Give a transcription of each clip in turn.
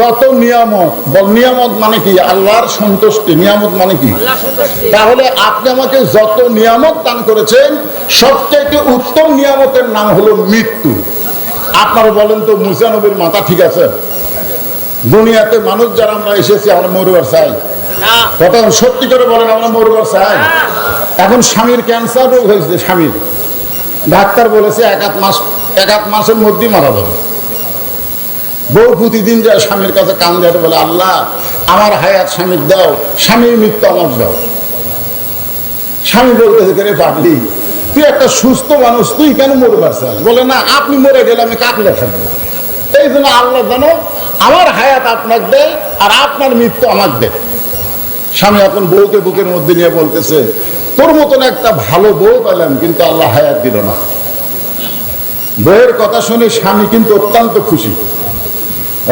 যত নিয়ামত বল, নিয়ামত মানে কি? আল্লাহর সন্তুষ্টি। নিয়ামত মানে কি? তাহলে আপনি আমাকে যত নিয়ামত দান করেছেন, সবচেয়ে উত্তম নিয়ামতের নাম হলো মৃত্যু। আপনারা বলেন তো, মুসা নবীর মাথা ঠিক আছে? দুনিয়াতে মানুষ যারা আমরা এসেছি, আমরা মরবার চাই? কথা সত্যি করে বলেন, আমরা মরবার চাই? এখন স্বামীর ক্যান্সার রোগ হয়েছে, স্বামীর ডাক্তার বলেছে এক আধ মাসের মধ্যেই মারা যাবে। বউ প্রতিদিন যায় স্বামীর কাছে কান্দে, বলে আল্লাহ আমার হায়াত স্বামীর দাও, স্বামীর মৃত্যু আমার দাও। স্বামী বলতেছে, রে পাগলি, তুই একটা সুস্থ মানুষ, তুই কেন মরবার চাস? বলে না, আপনি মরে গেলে আমি কাকলে থাকবো। এই জন্য আল্লাহ জানো আমার হায়াত আপনাকে দেয় আর আপনার মৃত্যু আমাকে দেয়। স্বামী এখন বউকে বুকের মধ্যে নিয়ে বলতেছে, তোর মতন একটা ভালো বউ পেলাম, কিন্তু আল্লাহ হায়াত দিল না। বউয়ের কথা শুনে স্বামী কিন্তু অত্যন্ত খুশি।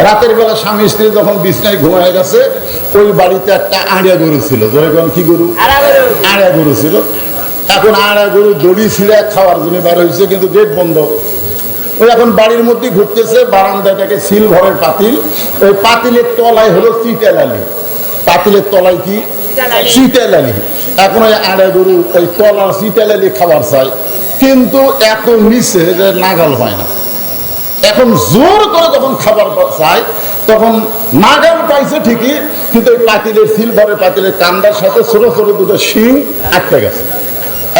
রাতের বেলা স্বামী স্ত্রী যখন বিছনায় ঘুমায় গেছে, ওই বাড়িতে একটা আড়িয়া গরু ছিল। যখন কি গরু? আড়িয়া গরু ছিল। এখন আড়িয়া গরু দড়ি ছিঁড়ে খাওয়ার জন্য বার হয়েছে, কিন্তু গেট বন্ধ। ওই এখন বাড়ির মধ্যে ঘুরতেছে, বারান্দাটাকে সিলভারের পাতিল, ওই পাতিলের তলায় হলো চিটালালি। পাতিলের তলায় কি? চিটালালি। এখন ওই আড়িয়া গরু ওই তলার চিটালালি খাবার চায়, কিন্তু এত নিচে যে নাগাল হয় না। এখন জোর করে যখন খাবার চায়, তখন নাগাল পাইছে ঠিকই, কিন্তু ওই পাতিলের সিলভারের পাতিলের কান্দার সাথে ছোট ছোট দুটো শিং আটকে গেছে।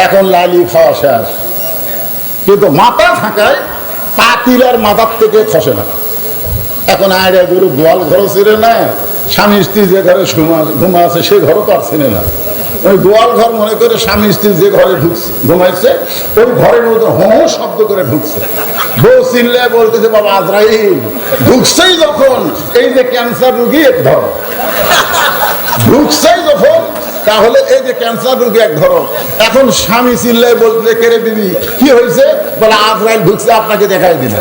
এখন লালি খাওয়া শেষ, কিন্তু মাথা থাকায় পাতিল আর মাথার থেকে খসে না। এখন আড়িয়া গরু গোয়াল ঘরও ছিঁড়ে না, স্বামী স্ত্রী যে ঘরে ঘুমা আছে সে ঘরও তো আর ছিঁড়ে না। ওই গোয়াল ঘর মনে করে স্বামী স্ত্রী যে ঘরে ঘুমাইছে, ওই ঘরের মধ্যে হো শব্দ করে ঢুকছে। বউ চিনলে বলতেছে, বাবা আজরাইল ঢুকছেই যখন, এই যে ক্যান্সার রোগী এক ধর, ঢুকছেই যখন, তাহলে এই যে ক্যান্সার রোগী এক ধরো। এখন স্বামী চিনলে বলতে, কেড়ে দিবি কি হয়েছে? বলে আজরাইল ঢুকছে, আপনাকে দেখাই দিল।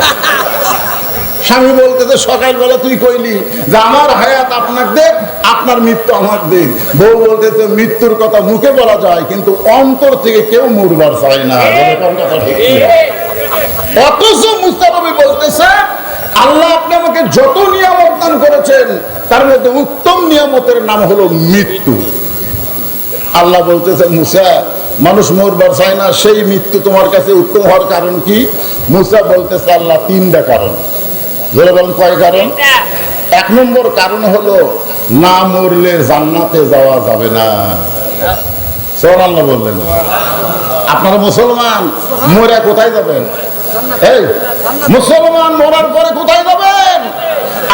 স্বামী বলতেছে, সকালবেলা তুই কইলি যে আমার হায়াত আপনাকে দে, আপনার মৃত্যু আমার দে। বউ বলতেছে, মৃত্যুর কথা মুখে বলা যায়, কিন্তু অন্তর থেকে কেউ মরবার চায় না। অথচ মুসা নবী বলতেছে, আল্লাহ আপনি আমাকে যত নিয়ামত দান করেছেন, তার মধ্যে উত্তম নিয়ামতের নাম হলো মৃত্যু। আল্লাহ বলতেছে, মুসা মানুষ মরবার চায় না, সেই মৃত্যু তোমার কাছে উত্তম হওয়ার কারণ কি? মুসা বলতেছে, আল্লাহ তিনটা কারণ। বলেন কয় কারণ? এক নম্বর কারণ হলো, না মরলে জান্নাতে যাওয়া যাবে না। সুবহানাল্লাহ বললেন। আপনারা মুসলমান, মরে কোথায় যাবেন? এই মুসলমান মরার পরে কোথায় যাবেন?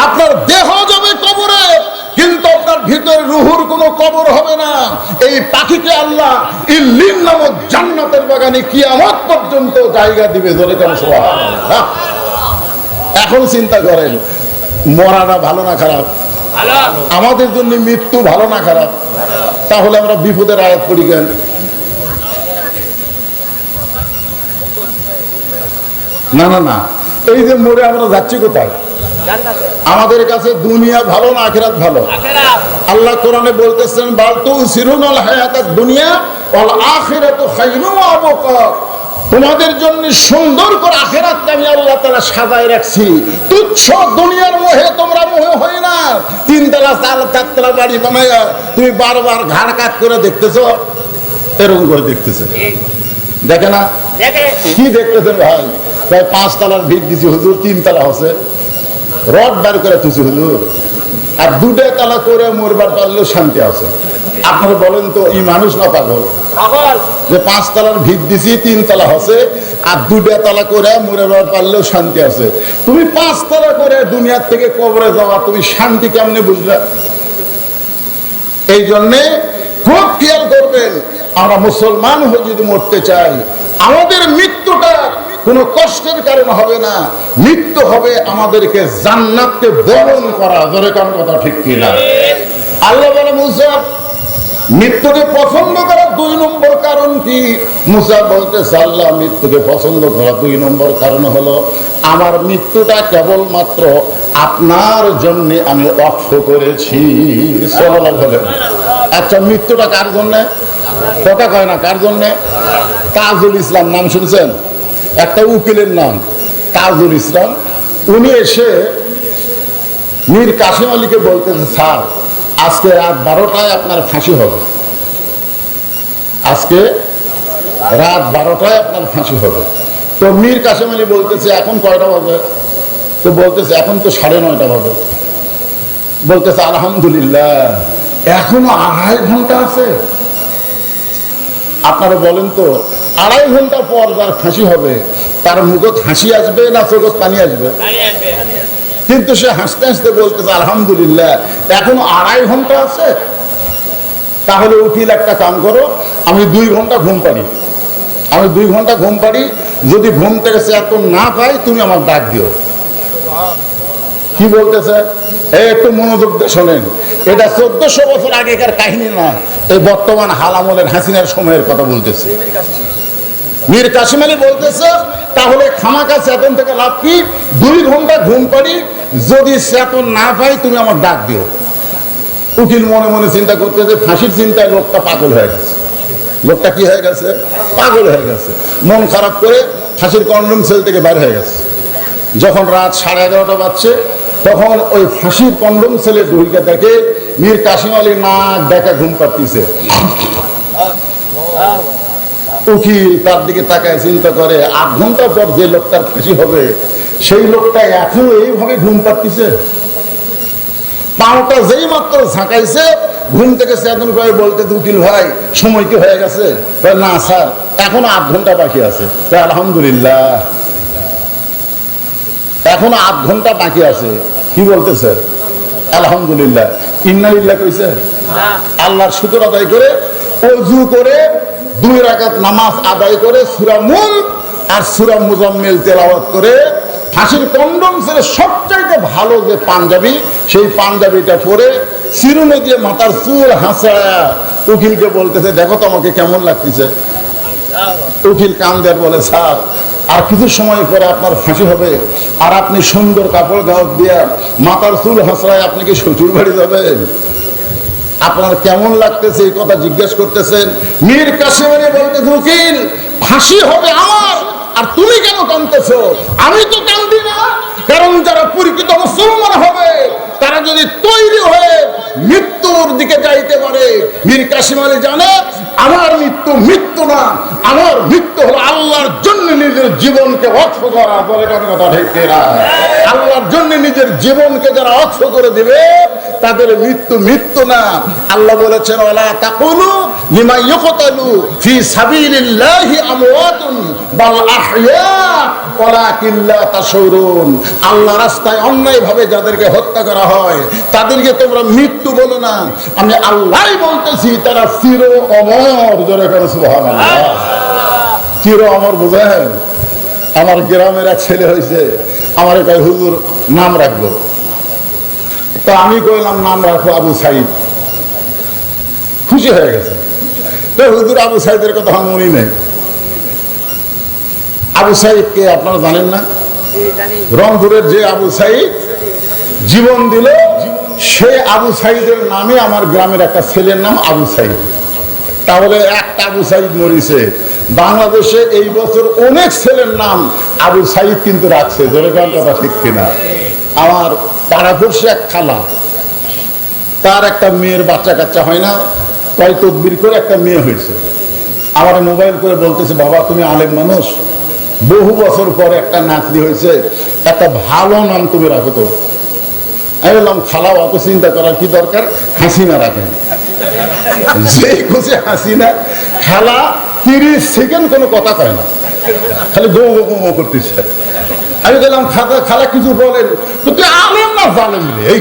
আপনার দেহ যাবে কবরে, কিন্তু আপনার ভিতরে রুহুর কোনো কবর হবে না। এই পাখিকে আল্লাহ ইল্লিন নামক জান্নাতের বাগানে কিয়ামত পর্যন্ত জায়গা দিবে। ধরে কেন? সুবহানাল্লাহ। এখন চিন্তা করেন, মরাটা ভালো না খারাপ? আমাদের জন্য মৃত্যু ভালো না খারাপ? তাহলে আমরা বিপদের আয়াত পড়ি কেন? না না না, এই যে মরে আমরা যাচ্ছি কোথায়? আমাদের কাছে দুনিয়া ভালো না আখিরাত ভালো? আল্লাহ কোরআনে বলতেছেন, বাল তুসিরুনাল হায়াতাদ দুনিয়া ওয়াল আখিরাতু খায়রুন ওয়া আবকা। তোমাদের জন্য সুন্দর করে আখিরাতকে আমি আল্লাহ তাআলা সাজায় রাখছি। তুচ্ছ দুনিয়ার মোহে তোমরা মোহে হয় না। তিনতলা চারতলা বাড়ি বানায়া তুমি বারবার ঘাড় কাট করে দেখতেছো, এরকম করে দেখতেছে। দেখে না? কি দেখতেছেন ভাই? প্রায় 5 তলার ভিত দিছি হুজুর, 3 তলা হচ্ছে, রড বার করে তুছি হুজুর, আর 2টা তলা করে মরবার পারলেও শান্তি আছে। আপনারা বলেন তো, এই মানুষ না পাগল? যে 5 তলার ভিত দিছি, 3 তলা হচ্ছে, আর 2টা তলা করে মরবার পারলেও শান্তি আছে। তুমি 5 তলা করে দুনিয়ার থেকে কবরে যাওয়া, তুমি শান্তি কেমনে বুঝলা? এই জন্যে খুব খেয়াল করবেন, আমরা মুসলমান হয়ে যদি মরতে চাই, আমাদের মৃত্যুটা কোনো কষ্টের কারণ হবে না। মৃত্যু হবে আমাদেরকে জান্নাতকে বরণ করা। ধরে কোন কথা ঠিক কিনা? আল্লাহ বলে, মুসা মৃত্যুকে পছন্দ করার 2 নম্বর কারণ কি? মুসা বলতেছে, আল্লাহ মৃত্যুকে পছন্দ করা 2 নম্বর কারণ হলো, আমার মৃত্যুটা কেবলমাত্র আপনার জন্য আমি ওয়াকফ করেছি। সুবহানাল্লাহ বলেন। আচ্ছা, মৃত্যুটা কার জন্য? কথা কয় না, কার জন্য? তাজুল ইসলাম নাম শুনছেন? একটা উকিলের নাম তাজুল ইসলাম। উনি এসে মীর কাসেম আলীকে বলতেছে, স্যার আজকে রাত 12টায় আপনার ফাঁসি হবে, আজকে রাত 12টায় আপনার ফাঁসি হবে। তো মীর কাসেম আলী বলতেছে, এখন কয়টা বাজে? তো বলতেছে, এখন তো 9:30 বাজে। বলতেছে, আলহামদুলিল্লাহ, এখনো 2.5 ঘন্টা আছে। আপনারা বলেন তো, 2.5 ঘন্টা পর যার ফাঁসি হবে তার মুখত হাসি আসবে না চোখত পানি আসবে? কিন্তু সে হাসতে হাসতে বলতেছে, আলহামদুলিল্লাহ, এখনো 2.5 ঘন্টা আছে। তাহলে উকিল, একটা কাম করো, আমি 2 ঘন্টা ঘুম পাড়ি, আমি 2 ঘন্টা ঘুম পাড়ি, যদি ঘুম থেকে এত না পাই তুমি আমার ডাক দিও। কি বলতেছে? একটু মনোযোগ দিয়ে শোনেন, এটা 1400 বছর আগেকার কাহিনী না, এই বর্তমান হাল আমলের হাসিনার সময়ের কথা বলতেছে। মীর কাসেম আলী বলতেছে, তাহলে খামাকা চেতন থেকে লাভ কি? 2 ঘন্টা ঘুম পাড়ি, যদি চেতন না পাই তুমি আমার ডাক দিও। উকিল মনে মনে চিন্তা করতেছে, ফাঁসির চিন্তায় লোকটা পাগল হয়ে গেছে। লোকটা কি হয়ে গেছে? পাগল হয়ে গেছে। মন খারাপ করে ফাঁসির কন্ডম সেল থেকে বের হয়ে গেছে। যখন রাত 11:30 বাজছে, তখন ওই ফাঁসির কন্ডম সেলে ঢুকে দেখে মীর কাসেম আলী নাক দেখা ঘুম পাড়তিছে। উকিল তার দিকে তাকায় চিন্তা করে, 8 ঘন্টা পর যে লোকটার ফাঁসি হবে সেই লোকটা এখনো এইভাবে ঘুম পাড়তিছে। পাওটা যেই মাত্র ঝাঁকাইছে, ঘুম থেকে চেতন করে বলতে, উকিল ভাই সময় কি হয়ে গেছে? না স্যার, এখনো 8 ঘন্টা বাকি আছে। আলহামদুলিল্লাহ, এখনো 8 ঘন্টা বাকি আছে। কি বলতেছে? আলহামদুলিল্লাহ। ইন্নালিল্লাহ কইছে? আল্লাহর শুকর আদায় করে, ওযু করে 2 রাকাত নামাজ আদায় করে, সূরা মুলক আর সূরা মুজাম্মিল তেলাওয়াত করে, ফাঁসির কন্ডম ছেড়ে সবচাইতে ভালো যে পাঞ্জাবি, সেই পাঞ্জাবিটা পরে চিরুনি দিয়ে মাথার চুল হাসায়া উকিলকে বলতেছে, দেখো তো আমাকে কেমন লাগতেছে। উকিল কান দেয়, বলে, স্যার আর কিছু সময় পরে আপনার ফাঁসি হবে, আর আপনি সুন্দর কাপড় গাউত দিয়া মাথার চুল হাসড়ায় আপনি কি শ্বশুর বাড়ি যাবেন? আপনার কেমন লাগতেছে এই কথা জিজ্ঞেস করতেছেন। মীর কাসেম আলী বলতেছে, উকিল ফাঁসি হবে আমার, আর তুমি কেন কাঁদতেছো? আমি তো কাঁদি না, কারণ যারা পরিচিত মুসলমান হবে তারা যদি তৈরি হয়ে মৃত্যুর দিকে যাইতে পারে, মীর কাসেম আলী জানে আমার মৃত্যু মৃত্যু না, আমার মৃত্যু হলো আল্লাহর জন্য নিজের জীবনকে ওয়াকফ করা। বলে কথা ঠিক না? আল্লাহর জন্য নিজের জীবনকে যারা ওয়াকফ করে দিবে তাদের মৃত্যু মৃত্যু না। আল্লাহ বলেছেন, ওয়ালা তাকুলু লিমা ইউকতালু ফি সাবিলিল্লাহি আমওয়াতুন বাল আহইয়া ওয়ালাকিন লা তাশউরুন। আল্লাহর রাস্তায় অন্যায়ভাবে যাদেরকে হত্যা করা হয় তাদেরকে তোমরা মৃত্যু বলো না, আমি আল্লাহই বলতেছি তারা চির অমর। জোরে করে সুবহানাল্লাহ। চির অমর বুঝেন? আমার গ্রামের এক ছেলে হয়েছে, আমার কয় হুজুর নাম রাখবো। তো আমি কইলাম নাম রাখো আবু সাইদ। খুশি হয়ে গেছে। তো হুজুর আবু সাইদের কথা আমার মনে নেই। আবু সাইদ কে আপনারা জানেন না? রংপুরের যে আবু সাইদ জীবন দিল, সে আবু সাইদের নামে আমার গ্রামের একটা ছেলের নাম আবু সাইদ। তাহলে একটা আবু সাইদ মরিছে। বাংলাদেশে এই বছর অনেক ছেলের নাম আবু সাইদ কিন্তু রাখছে। জোরে কথা ঠিক কিনা? আমার পাড়াপড়শি এক খালা, তার একটা মেয়ের বাচ্চা কাচ্চা হয় না, তাই তদবির করে একটা মেয়ে হয়েছে। আমার মোবাইল করে বলতেছে, বাবা তুমি আলেম মানুষ, বহু বছর পর একটা নাতনি হয়েছে, একটা ভালো নাম তুমি রাখো তো। আমি বললাম, খালা অত চিন্তা করার কি দরকার, হাসিনা রাখেন। যেই খুশি হাসিনা। খালা 30 সেকেন্ড কোনো কথা কয় না, খালি গো গো গো করতেছে। আমি বললাম, খালা কিছু বলেন? তুই আলেম না জালেম রে?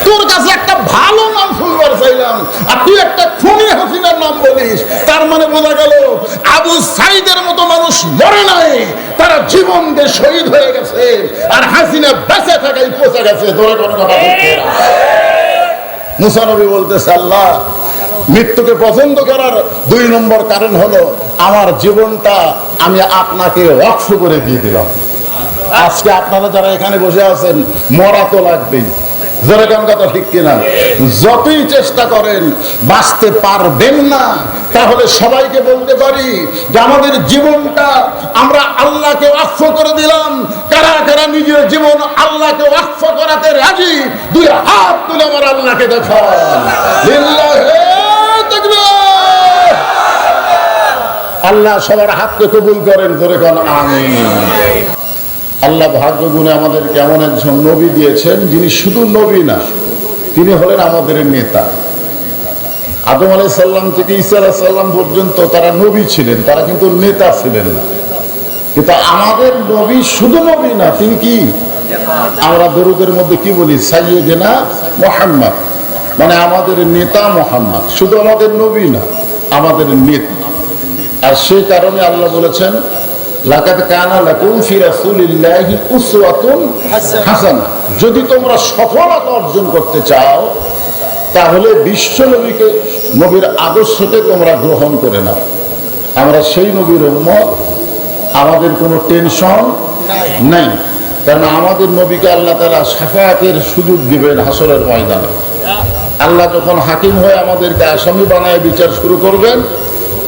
তোর কাছে একটা ভালো নাম শুনবার চাইলাম, আর তুই একটা খুনি হাসিনার নাম বলিস। তার মানে বোঝা গেল আবু সাইদের মতো মানুষ মরে নাই, তারা জীবন দিয়ে শহীদ হয়ে গেছে, আর হাসিনা বেঁচে থাকাই পচে গেছে। ধরে কোনো কথা বলতে মুসা নবী বলতেছে, আল্লাহ মৃত্যুকে পছন্দ করার 2 নম্বর কারণ হলো আমার জীবনটা আমি আপনাকে ওয়াকফ করে দিয়ে দিলাম। আজকে আপনারা যারা এখানে বসে আছেন, মরা তো লাগবেই, যেরকম কথা ঠিক কিনা? যতই চেষ্টা করেন বাঁচতে পারবেন না। তাহলে সবাইকে বলতে পারি যে আমাদের জীবনটা আমরা আল্লাহকে ওয়াকফ করে দিলাম। কারা কারা নিজের জীবন আল্লাহকে ওয়াকফ করাতে রাজি? দুই হাত তুলে আমার আল্লাহকে দেখান। লিল্লাহি তাকবীর। আল্লাহ সবার হাতকে কবুল করেন, জোরে কোন আমিন। আল্লাহ ভাগ্য গুণে আমাদেরকে এমন একজন নবী দিয়েছেন যিনি শুধু নবী না, তিনি হলেন আমাদের নেতা। আদম আলাইহিস সালাম থেকে ঈসা আলাইহিস সালাম পর্যন্ত তারা নবী ছিলেন, তারা কিন্তু নেতা ছিলেন না। কিন্তু আমাদের নবী শুধু নবী না, তিনি কি? আমরা দরুদের মধ্যে কি বলি? সাইয়্যিদুনা মুহাম্মদ, মানে আমাদের নেতা মুহাম্মদ। শুধু আমাদের নবী না, আমাদের নেতা। আর সেই কারণে আল্লাহ বলেছেন লাকাদ কানা লাকুম ফি রাসূলিল্লাহি উসওয়াতুন হাসানাহ। যদি তোমরা সফলতা অর্জন করতে চাও তাহলে বিশ্ব নবীকে, নবীর আদর্শকে তোমরা গ্রহণ করে নাও। আমরা সেই নবীর উম্মত, আমাদের কোনো টেনশন নাই, কারণ আমাদের নবীকে আল্লাহ তাআলা শাফাআতের সুযোগ দিবেন হাসরের ময়দানে। আল্লাহ যখন হাকিম হয়ে আমাদেরকে আসামি বানায় বিচার শুরু করবেন,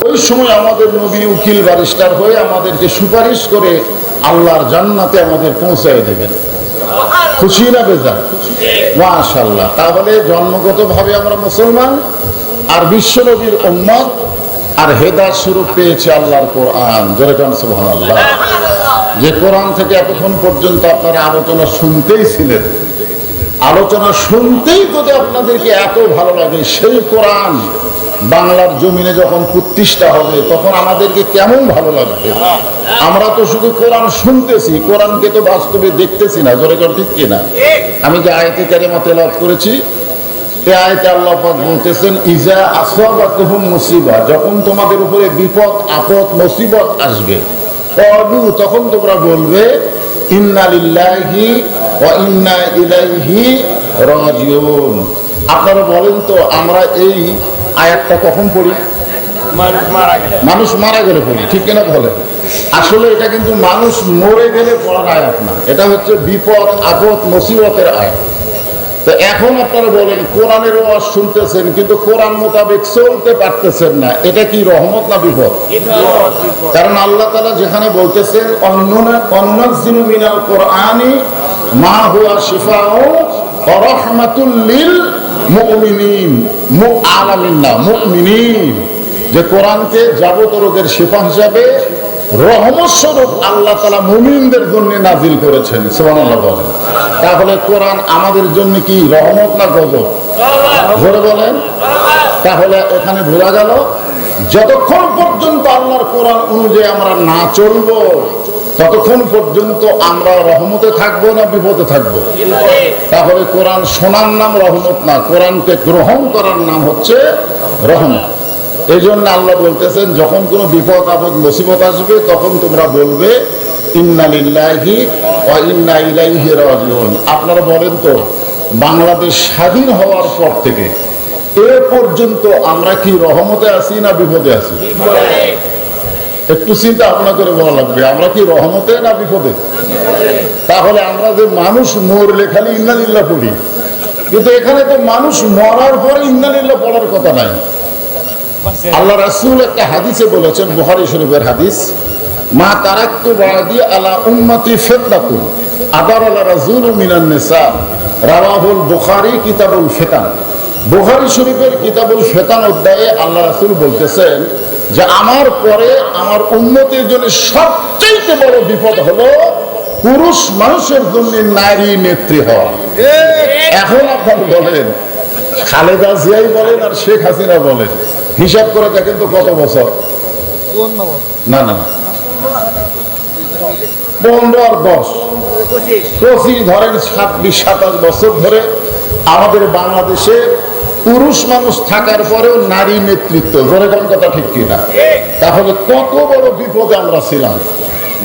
ওই সময় আমাদের নবী উকিল ব্যারিস্টার হয়ে আমাদেরকে সুপারিশ করে আল্লাহর জান্নাতে আমাদের পৌঁছায় দেবেন। খুশি না বেজার? মাশাআল্লাহ। তাহলে জন্মগতভাবে আমরা মুসলমান, আর বিশ্ব নবীর উম্মত, আর হেদায়েত স্বরূপ পেয়েছে আল্লাহর কোরআন। জোরে কান সুবহানাল্লাহ। যে কোরআন থেকে এতক্ষণ পর্যন্ত আপনারা আলোচনা শুনতেই ছিলেন, আলোচনা শুনতেই যদি আপনাদেরকে এত ভালো লাগে, সেই কোরআন বাংলার জমিনে যখন প্রতিষ্ঠা হবে তখন আমাদেরকে কেমন ভালো লাগবে। আমরা তো শুধু কোরআন শুনতেছি, কোরআনকে তো বাস্তবে দেখতেছি না। জোরে করে ঠিক কিনা? আমি যে আয়াতে কারিমা তেলাওয়াত করেছি, এই আয়াতে আল্লাহ পাক বলতেছেন ইজা আসাবাতুহুম মুসিবা, যখন তোমাদের উপরে বিপদ আপদ মুসিবত আসবে, ক্বালু, তখন তোমরা বলবে ইন্না লিল্লাহি ওয়া ইন্না ইলাইহি রাজিউন। আপনারা বলেন তো আমরা এই আয়াতটা কখন পড়ি? মানুষ মারা গেলে পড়ি, ঠিক কিনা বলেন? আসলে এটা কিন্তু মানুষ মরে গেলে পড়ার আয়াত না, এটা হচ্ছে বিপদ আপদ মুসিবতের আয়াত। তো এখন আপনারা বলেন কোরআনের ওয়াজ শুনতেছেন কিন্তু কোরআন মোতাবেক চলতে পারতেছেন না, এটা কি রহমত না বিপদ? কারণ আল্লাহ তাআলা যেখানে বলতেছেন অন্নাযিলু মিনাল কোরআনি মা হুয়া শিফাউ ওয়া রাহমাতুল লিল মুমিনিন, মুআলামিন না মুমিনিন, যে কোরআনকে যাবত রোগের শিফা হিসাবে রহমত স্বরূপ আল্লাহ তাআলা মুমিনদের জন্য নাজিল করেছেন। সুবহানাল্লাহ বলেন। তাহলে কোরআন আমাদের জন্য কি রহমত না গজব? জোরে বলেন। তাহলে এখানে বোঝা গেল যতক্ষণ পর্যন্ত আল্লাহর কোরআন অনুযায়ী আমরা না চলবো ততক্ষণ পর্যন্ত আমরা রহমতে থাকবো না বিপদে থাকবো? তাহলে কোরআন শোনার নাম রহমত না, কোরআনকে গ্রহণ করার নাম হচ্ছে রহমত। এই জন্য আল্লাহ বলতেছেন যখন কোনো বিপদ আপদ মুসিবত আসবে তখন তোমরা বলবে ইন্না লিল্লাহি ওয়া ইন্না ইলাইহি রাজিউন। আপনারা বলেন তো বাংলাদেশ স্বাধীন হওয়ার পর থেকে এ পর্যন্ত আমরা কি রহমতে আছি না বিপদে আছি? একটু চিন্তা ভাবনা করে বলা লাগবে, আমরা কি রহমতে না বিপদে? তাহলে আমরা যে মানুষ মরলে খালি ইন্না লিল্লাহ পড়ি, কিন্তু এখানে তো মানুষ মরার পরে ইন্না লিল্লাহ পড়ার কথা নাই। আল্লাহ রাসূল একটা হাদিসে বলেছেন, বুখারী শরীফের হাদিস, মা তারাকতু বাদি আলা উম্মতি ফিতনাতুন আদারালা রাজুলু মিনান নিসা, রাওয়াহুল বুখারী কিতাবুল ফিতান। বুখারী শরীফের কিতাবুল ফিতান অধ্যায়ে আল্লাহ রাসূল বলতেছেন যে আমার পরে আমার উম্মতের জন্য সবচেয়ে বড় বিপদ হলো পুরুষ মানুষের জন্য নারী নেত্রী হওয়া। এখন আপনারা বলেন, খালেদা জিয়াই বলেন আর শেখ হাসিনা বলেন, হিসাব করে দেখেন তো কত বছর? না না 15 আর 10 25 ধরেন 26-27 বছর ধরে আমাদের বাংলাদেশে পুরুষ মানুষ থাকার পরেও নারী নেতৃত্ব। জোরে কোন কথা ঠিক কিনা? তাহলে কত বড় বিপদে আমরা ছিলাম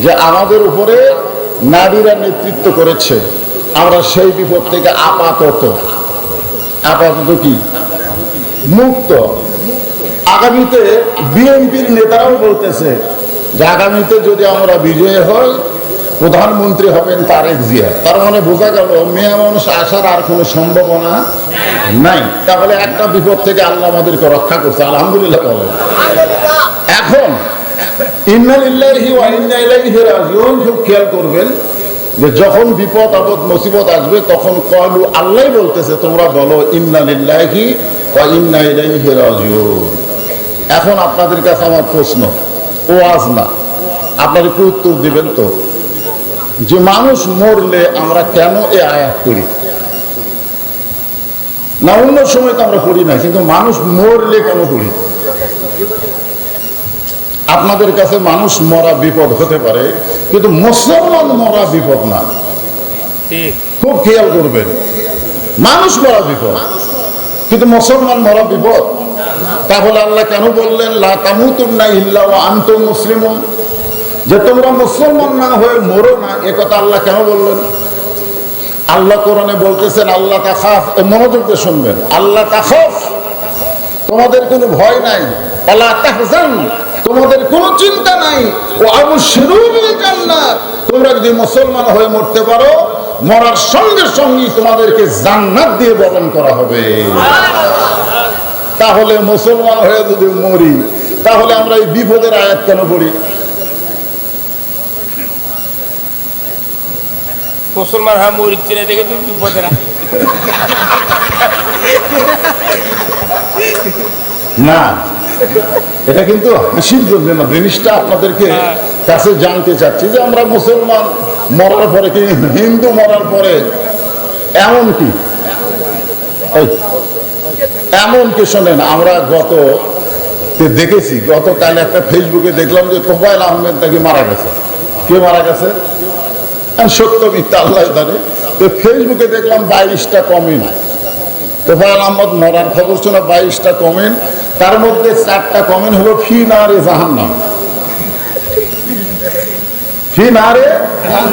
যে আমাদের উপরে নারীরা নেতৃত্ব করেছে। আমরা সেই বিপদ থেকে আপাতত কি মুক্ত। আগামীতে বিএনপির নেতারাও বলতেছে যে আগামীতে যদি আমরা বিজয়ী হই প্রধানমন্ত্রী হবেন তারেক জিয়া, তার মানে বোঝা গেল মেয়ে মানুষ আসার আর কোনো সম্ভাবনা নাই। তাহলে একটা বিপদ থেকে আল্লাহ আমাদেরকে রক্ষা করছে, আলহামদুলিল্লাহ বলেন। এখন ইন্না লিল্লাহি ওয়া ইন্না ইলাইহি রাজিউন, খুব খেয়াল করবেন যে যখন বিপদ আপদ মুসিবত আসবে তখন ক্বালু, আল্লাহ বলতেছে তোমরা বলো ইন্না লিল্লাহি ওয়া ইন্না ইলাইহি রাজিউন। এখন আপনাদের কাছে আমার প্রশ্ন, ওয়াজ না, আপনারা একটু উত্তর দিবেন তো, যে মানুষ মরলে আমরা কেন এই আয়াত করি না? অন্য সময় তো আমরা করি না, কিন্তু মানুষ মরলে কেন করি? আপনাদের কাছে মানুষ মরা বিপদ হতে পারে, কিন্তু মুসলমান মরা বিপদ না। খুব খেয়াল করবেন, মানুষ মরা বিপদ, কিন্তু মুসলমান মরা বিপদ। তাহলে আল্লাহ কেন বললেন লা তামুতুন্না ইল্লা ওয়া আনতুম মুসলিমুন, যে তোমরা মুসলমান না হয়ে মরো না, এ কথা আল্লাহ কেন বললেন? আল্লাহ কোরআনে বলতেছেন আল্লাহ তাখাফ, মনোযোগ দিয়ে শুনবেন, আল্লাহ তাখাফ, তোমাদের কোনো ভয় নাই, ওয়ালা তাহজান, তোমাদের কোনো চিন্তা নাই, ও আবশিরু বিল জান্নাত, তোমরা যদি মুসলমান হয়ে মরতে পারো, মরার সঙ্গে সঙ্গে তোমাদেরকে জান্নাত দিয়ে বরণ করা হবে। তাহলে মুসলমান হয়ে যদি মরি, তাহলে আমরা এই বিপদের আয়াত কেন পড়ি? মুসলমান হ্যাঁ মরিচ্ছে না দেখে তুমি বিপদের না, এটা কিন্তু হাসির জন্য না, জিনিসটা আপনাদেরকে কাছে জানতে চাচ্ছি যে আমরা মুসলমান মরার পরে কি হিন্দু মরার পরে এমনকি শোনেন, আমরা দেখেছি গতকাল একটা ফেসবুকে দেখলাম যে তোফায়েল আহমেদ নাকি মারা গেছে। কে মারা গেছে? সত্য মিথ্যা আল্লাহ জানে। তো ফেসবুকে দেখলাম 22টা কমেন্ট, তোফায়েল আহমদ মরার খবর শোনা 22টা কমেন্ট, তার মধ্যে 4টা কমেন্ট হলো ফি নারে জাহান্নাম, ফি নারে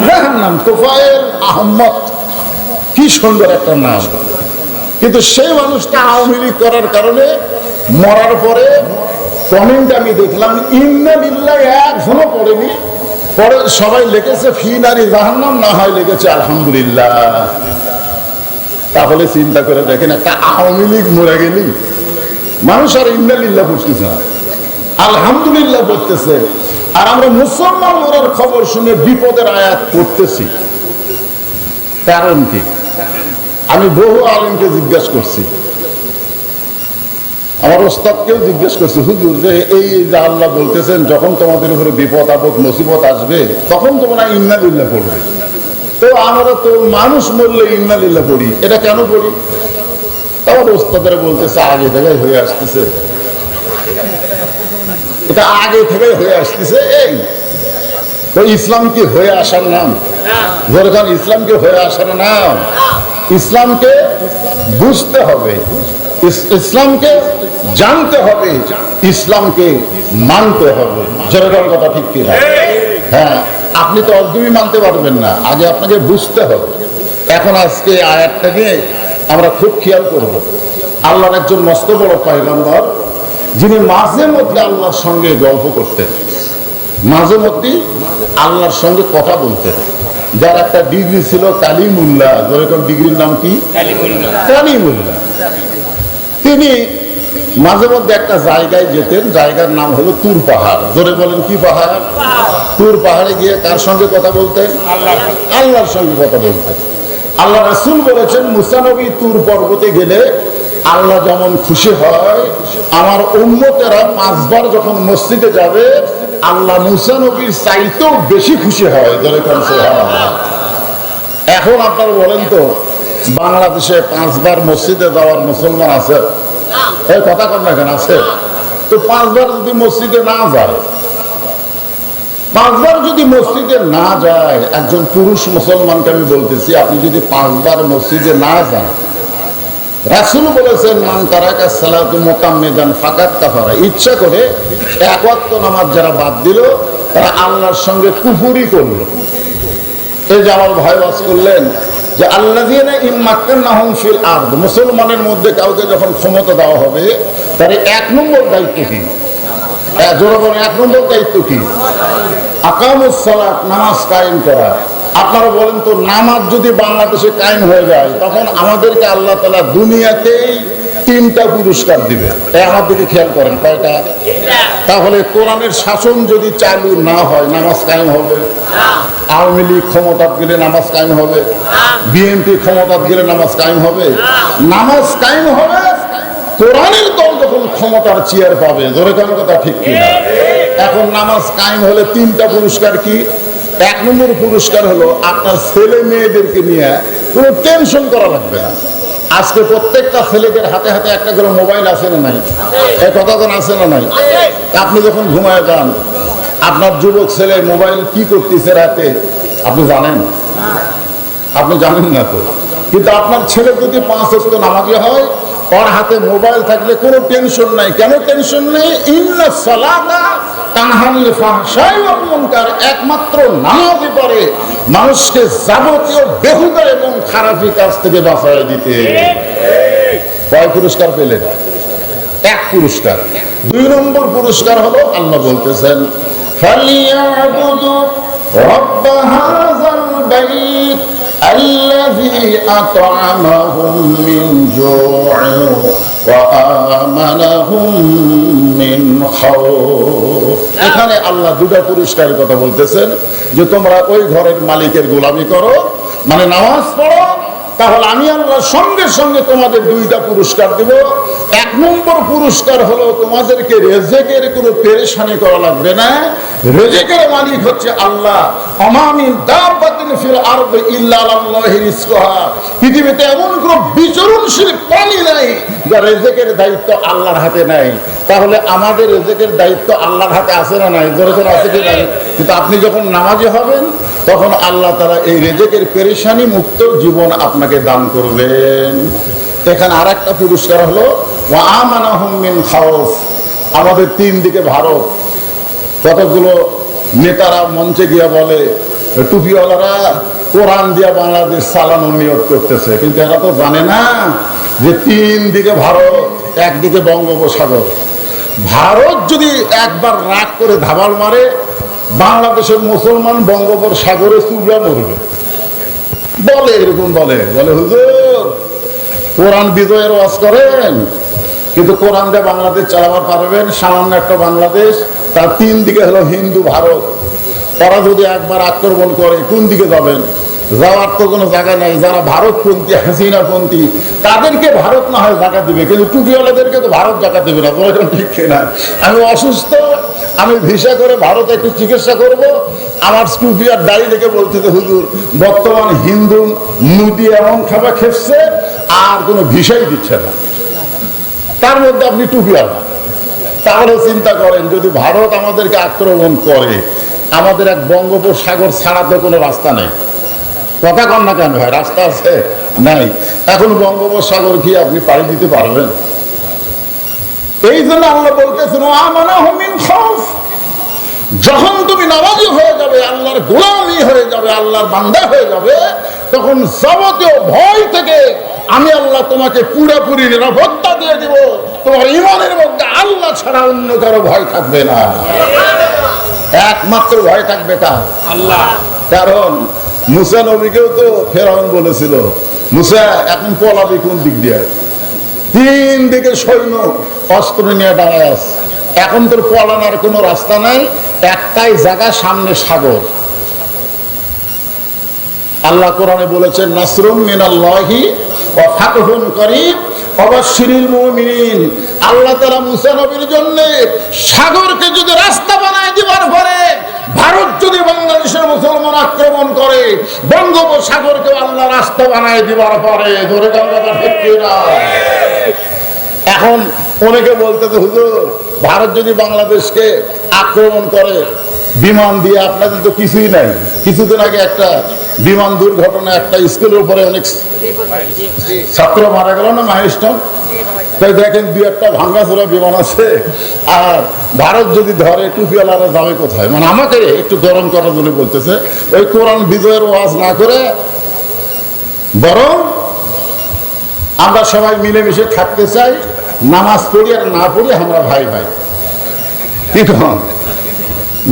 জাহান্নাম। তোফায়েল আহমদ, কি সুন্দর একটা নাম, কিন্তু সেই মানুষটা আওয়ামী লীগ করার কারণে মরার পরে কমেন্ট আমি দেখলাম ইন্না লিল্লাহি একজনও পড়েনি, পরে সবাই লিখেছে ফি নারি জাহান্নাম, না হয় লিখেছে আলহামদুলিল্লাহ। তাহলে চিন্তা করে দেখেন, একটা আওয়ামী লীগ মরে গেলি মানুষ আর ইন্না লিল্লাহ পড়তেছে না, আলহামদুলিল্লাহ পড়তেছে। আর আমরা মুসলমান মরার খবর শুনে বিপদের আয়াত পড়তেছি, কারণ কি? আমি বহু আলেমকে জিজ্ঞাসা করছি, আমার ওস্তাদকেও জিজ্ঞেস করছি, হুজুর যে এই যে আল্লাহ বলতেছেন যখন তোমাদের উপরে বিপদ আপদ মুসিবত আসবে তখন তোমরা ইন্না লিল্লাহ পড়বে, তো আমরা তো মানুষ মরলে ইন্না লিল্লাহ পড়ি, এটা কেন পড়ি? আমার ওস্তাদের বলতেছে আগে থেকেই হয়ে আসতেছে, এটা আগে থেকেই হয়ে আসতেছে। এই তো ইসলাম কি হয়ে আসার নাম? যখন ইসলামকে হয়ে আসার নাম, ইসলামকে বুঝতে হবে, ইসলামকে জানতে হবে, ইসলামকে মানতে হবে। যেরকম কথা ঠিক কি? হ্যাঁ, আপনি তো একদমই মানতে পারবেন না, আগে আপনাকে বুঝতে হবে। এখন আজকে আয়াতটা নিয়ে আমরা খুব খেয়াল করব। আল্লাহর একজন মস্ত বড় পয়গম্বর, যিনি মাঝে মধ্যে আল্লাহর সঙ্গে গল্প করতেন, মাঝে মধ্যে আল্লাহর সঙ্গে কথা বলতেন, যার একটা ডিগ্রি ছিল কালিমুল্লাহ। যেরকম ডিগ্রির নাম কি? কালিমুল্লাহ। তিনি মাঝে মধ্যে একটা জায়গায় যেতেন, জায়গার নাম হলো তুর পাহাড়। জোরে বলেন কি পাহাড়? তুর পাহাড়ে গিয়ে কার সঙ্গে কথা বলতেন? আল্লাহর সঙ্গে কথা বলতেন। আল্লাহ রাসূল বলেছেন, মুসা নবী তুর পর্বতে গেলে আল্লাহ যেমন খুশি হয়, আমার উম্মতেরা 5 বার যখন মসজিদে যাবে আল্লাহ মুসা নবীর চাইতেও বেশি খুশি হয়। এখন আপনারা বলেন তো, বাংলাদেশে 5 বার মসজিদে যাওয়ার মুসলমান আছে? এই কথা কন না কেন? আছে তো। 5 বার যদি মসজিদে না যায়, 5 বার যদি মসজিদে না যায়, একজন পুরুষ মুসলমানকে আমি বলতেছি, আপনি যদি 5 বার মসজিদে না যান, রাসূল বলেছেন মান তারাকা সালাতু মুতাম্মিদান ফাকাত কাফারা, ইচ্ছা করে 1 ওয়াক্ত নামাজ যারা বাদ দিল তারা আল্লাহর সঙ্গে কুফরি করলো। এই যে আমার ভাই ওয়াজ করলেন যে আল্লাযীনা ইম্মাক্কানাহুম ফিল আরদ, মুসলমানের মধ্যে কাউকে যখন ক্ষমতা দেওয়া হবে তার 1 নম্বর দায়িত্ব কি? জোরে বলেন, 1 নম্বর দায়িত্ব কি? আকামুস সালাত, নামাজ কায়েম করা। আপনারা বলেন তো, নামাজ যদি বাংলাদেশে কায়েম হয়ে যায় তখন আমাদেরকে আল্লাহ তাআলা দুনিয়াতেই 3টা পুরস্কার দিবে। আমার দিকে খেয়াল করেন, কয়টা? তাহলে কোরআনের শাসন যদি চালু না হয় নামাজ কায়েম হবে? আওয়ামী লীগ ক্ষমতা গেলে নামাজ কায়েম হবে? বিএনপি ক্ষমতা গেলে নামাজ কায়েম হবে? নামাজ কায়েম হবে কোরআনের দল যখন ক্ষমতার চেয়ার পাবে। ধরে কোন কথা ঠিক কিনা? এখন নামাজ কায়েম হলে 3টা পুরস্কার কি? 1 নম্বর পুরস্কার হলো আপনার ছেলে মেয়েদেরকে নিয়ে কোনো টেনশন করা লাগবে না। আজকে প্রত্যেকটা ছেলেদের হাতে হাতে একটা করে মোবাইল আছে না নাই? এই কথা তো আছে না নাই? আপনি যখন ঘুমায় যান, আপনার যুবক ছেলে মোবাইল কি করতেছে রাতে আপনি জানেন? আপনি জানেন না তো। কিন্তু আপনার ছেলে যদি 5 ওয়াক্ত নামাজি হয়, ওর হাতে মোবাইল থাকলে কোনো টেনশন নাই। কেন টেনশন নেই? ইন্নাস সালাতা তানহা আনিল ফাহশাই ওয়াল মুনকার। একমাত্র নামাজই পারে মানুষকে যাবতীয় বেহুদা এবং খারাপি কাজ থেকে বাঁচায় দিতে। কয় পুরস্কার পেলেন? 1 পুরস্কার। 2 নম্বর পুরস্কার হলো আল্লাহ বলতেছেন, ফালিয়াবুদু রাব্ব হাযাল বাইত আল্লাযী আত'আমাহুম মিন জু'ইন ওয়া আমানাহুম মিন খাউফ। এখানে আল্লাহ 2টা পুরস্কারের কথা বলতেছেন, যে তোমরা ওই ঘরের মালিকের গোলামি করো, মানে নামাজ পড়ো, তাহলে আমি আল্লাহ সঙ্গে সঙ্গে তোমাদের 2টা পুরস্কার দেব। 1 নম্বর পুরস্কার হলো তোমাদেরকে রিজিকের কোনো পেরেশানি করা লাগবে না। রিজিকের মালিক হচ্ছে আল্লাহ। আমা মিন দাব্বাতিন ফিল আরদি ইল্লা আলাল্লাহি রিজকুহা। পৃথিবীতে এমন কোনো বিচরণশীল প্রাণী নাই যার রিজিকের দায়িত্ব আল্লাহর হাতে নাই। তাহলে আমাদের রিজিকের দায়িত্ব আল্লাহর হাতে আছে না নাই? জোরে জোরে আছে কি নাই? কিন্তু আপনি যখন নামাজি হবেন তখন আল্লাহ তাআলা এই রিজিকের পেরেশানি মুক্ত জীবন আপনাকে দান করবেন। এখানে আরেকটা পুরস্কার হলো ওয়া আমানাহুম মিন খাউফ। আমাদের 3 দিকে ভারত, কতগুলো নেতারা মঞ্চে গিয়া বলে টুপিওয়ালারা কোরআন দিয়া বাংলাদেশ চালানোর নিয়োগ করতেছে, কিন্তু এরা তো জানে না যে 3 দিকে ভারত, একদিকে বঙ্গোপসাগর। ভারত যদি একবার রাগ করে ধাবাল মারে, বাংলাদেশের মুসলমান বঙ্গোপসাগরে চুবড়া মরবে। বলে এরকম বলে হুজুর কোরআন বিজয়ের ওয়াজ করেন, কিন্তু কোরআন দিয়ে বাংলাদেশ চালাবার পারবেন? সামান্য একটা বাংলাদেশ, তার 3 দিকে হলো হিন্দু ভারত। ওরা যদি একবার আক্রমণ করে কোন দিকে যাবেন? যাওয়ার তো কোনো জায়গা নাই। যারা ভারতপন্থী, হাসিনাপন্থী, তাদেরকে ভারত না হয় জায়গা দিবে, কিন্তু টুপিওয়ালাদেরকে তো ভারত জায়গা দেবে না। বলেন ঠিক কিনা? আমি অসুস্থ, আমি ভিসা করে ভারতে একটু চিকিৎসা করব, আমার টুপি আর দাড়ি দেখে বলতেছে হুজুর বর্তমান হিন্দু মুদি এমন খাবার খেপছে আর কোনো ভিসাই দিচ্ছে না, তার মধ্যে আপনি টুপিওয়ালা। তাহলে চিন্তা করেন, যদি ভারত আমাদেরকে আক্রমণ করে, আমাদের এক বঙ্গোপসাগর ছাড়া তো কোনো রাস্তা নেই। কথা কন না কেন ভাই? রাস্তা আছে? নাই। এখন বঙ্গোপসাগর কি আপনি পাড়ি দিতে পারবেন? এই জন্য আল্লাহ বলতেছেন আমানাহুম মিন খাউফ। যখন তুমি নামাজি হয়ে যাবে, আল্লাহর গোলামি হয়ে যাবে, আল্লাহর বান্দা হয়ে যাবে, তখন যাবতীয় ভয় থেকে আমি আল্লাহ তোমাকে পুরোপুরি নিরাপত্তা দিয়ে দিব। তোমার ঈমানের মধ্যে আল্লাহ ছাড়া অন্য কারো ভয় থাকবে না। একমাত্র ভয় থাকবে কার? আল্লাহ। কারণ মুসা নবীকেও তো ফেরাউন বলেছিল, মুসা এখন পলাবি কোন দিক দিয়ে? 3 দিকে সৈন্য অস্ত্র নিয়ে দাঁড়ায় আছে, এখন তোর পলানোর কোনো রাস্তা নাই, একটাই জায়গা, সামনে সাগর। আল্লাহ কোরআনে বলেছেন নাসরুম মিনাল্লাহি ওয়া ফাতহুন করিব ওয়াবাশশিরিল মুমিনিন। আল্লাহ তাআলা মুসা নবীর জন্য সাগরকে যদি রাস্তা বানায় দিবার পরে, ভারত যদি বাংলাদেশের মুসলমান আক্রমণ করে, বঙ্গোপসাগরকে আল্লাহ রাস্তা বানায় দিবার পরে। ধরে গঙ্গাটা ঠিক কিনা? এখন অনেকে বলতেছে হুজুর ভারত যদি বাংলাদেশকে আক্রমণ করে বিমান দিয়ে, আপনাদের তো কিছুই নাই। কিছুদিন আগে একটা বিমান দুর্ঘটনা, একটা স্কুলের উপরে অনেক ছাত্র মারা গেল না, মাইলস্টোন। তাই দেখেন 2-1টা ভাঙ্গাচোরা বিমান আছে। আর ভারত যদি ধরে, টুপিওয়ালারা যাবে কোথায়? মানে আমাকে একটু গরম করার জন্য বলতেছে, ওই কোরআন বিজয়ের ওয়াজ না করে বরং আমরা সবাই মিলেমিশে থাকতে চাই, নামাজ পড়ি আর না পড়ি আমরা ভাই ভাই। কি কন?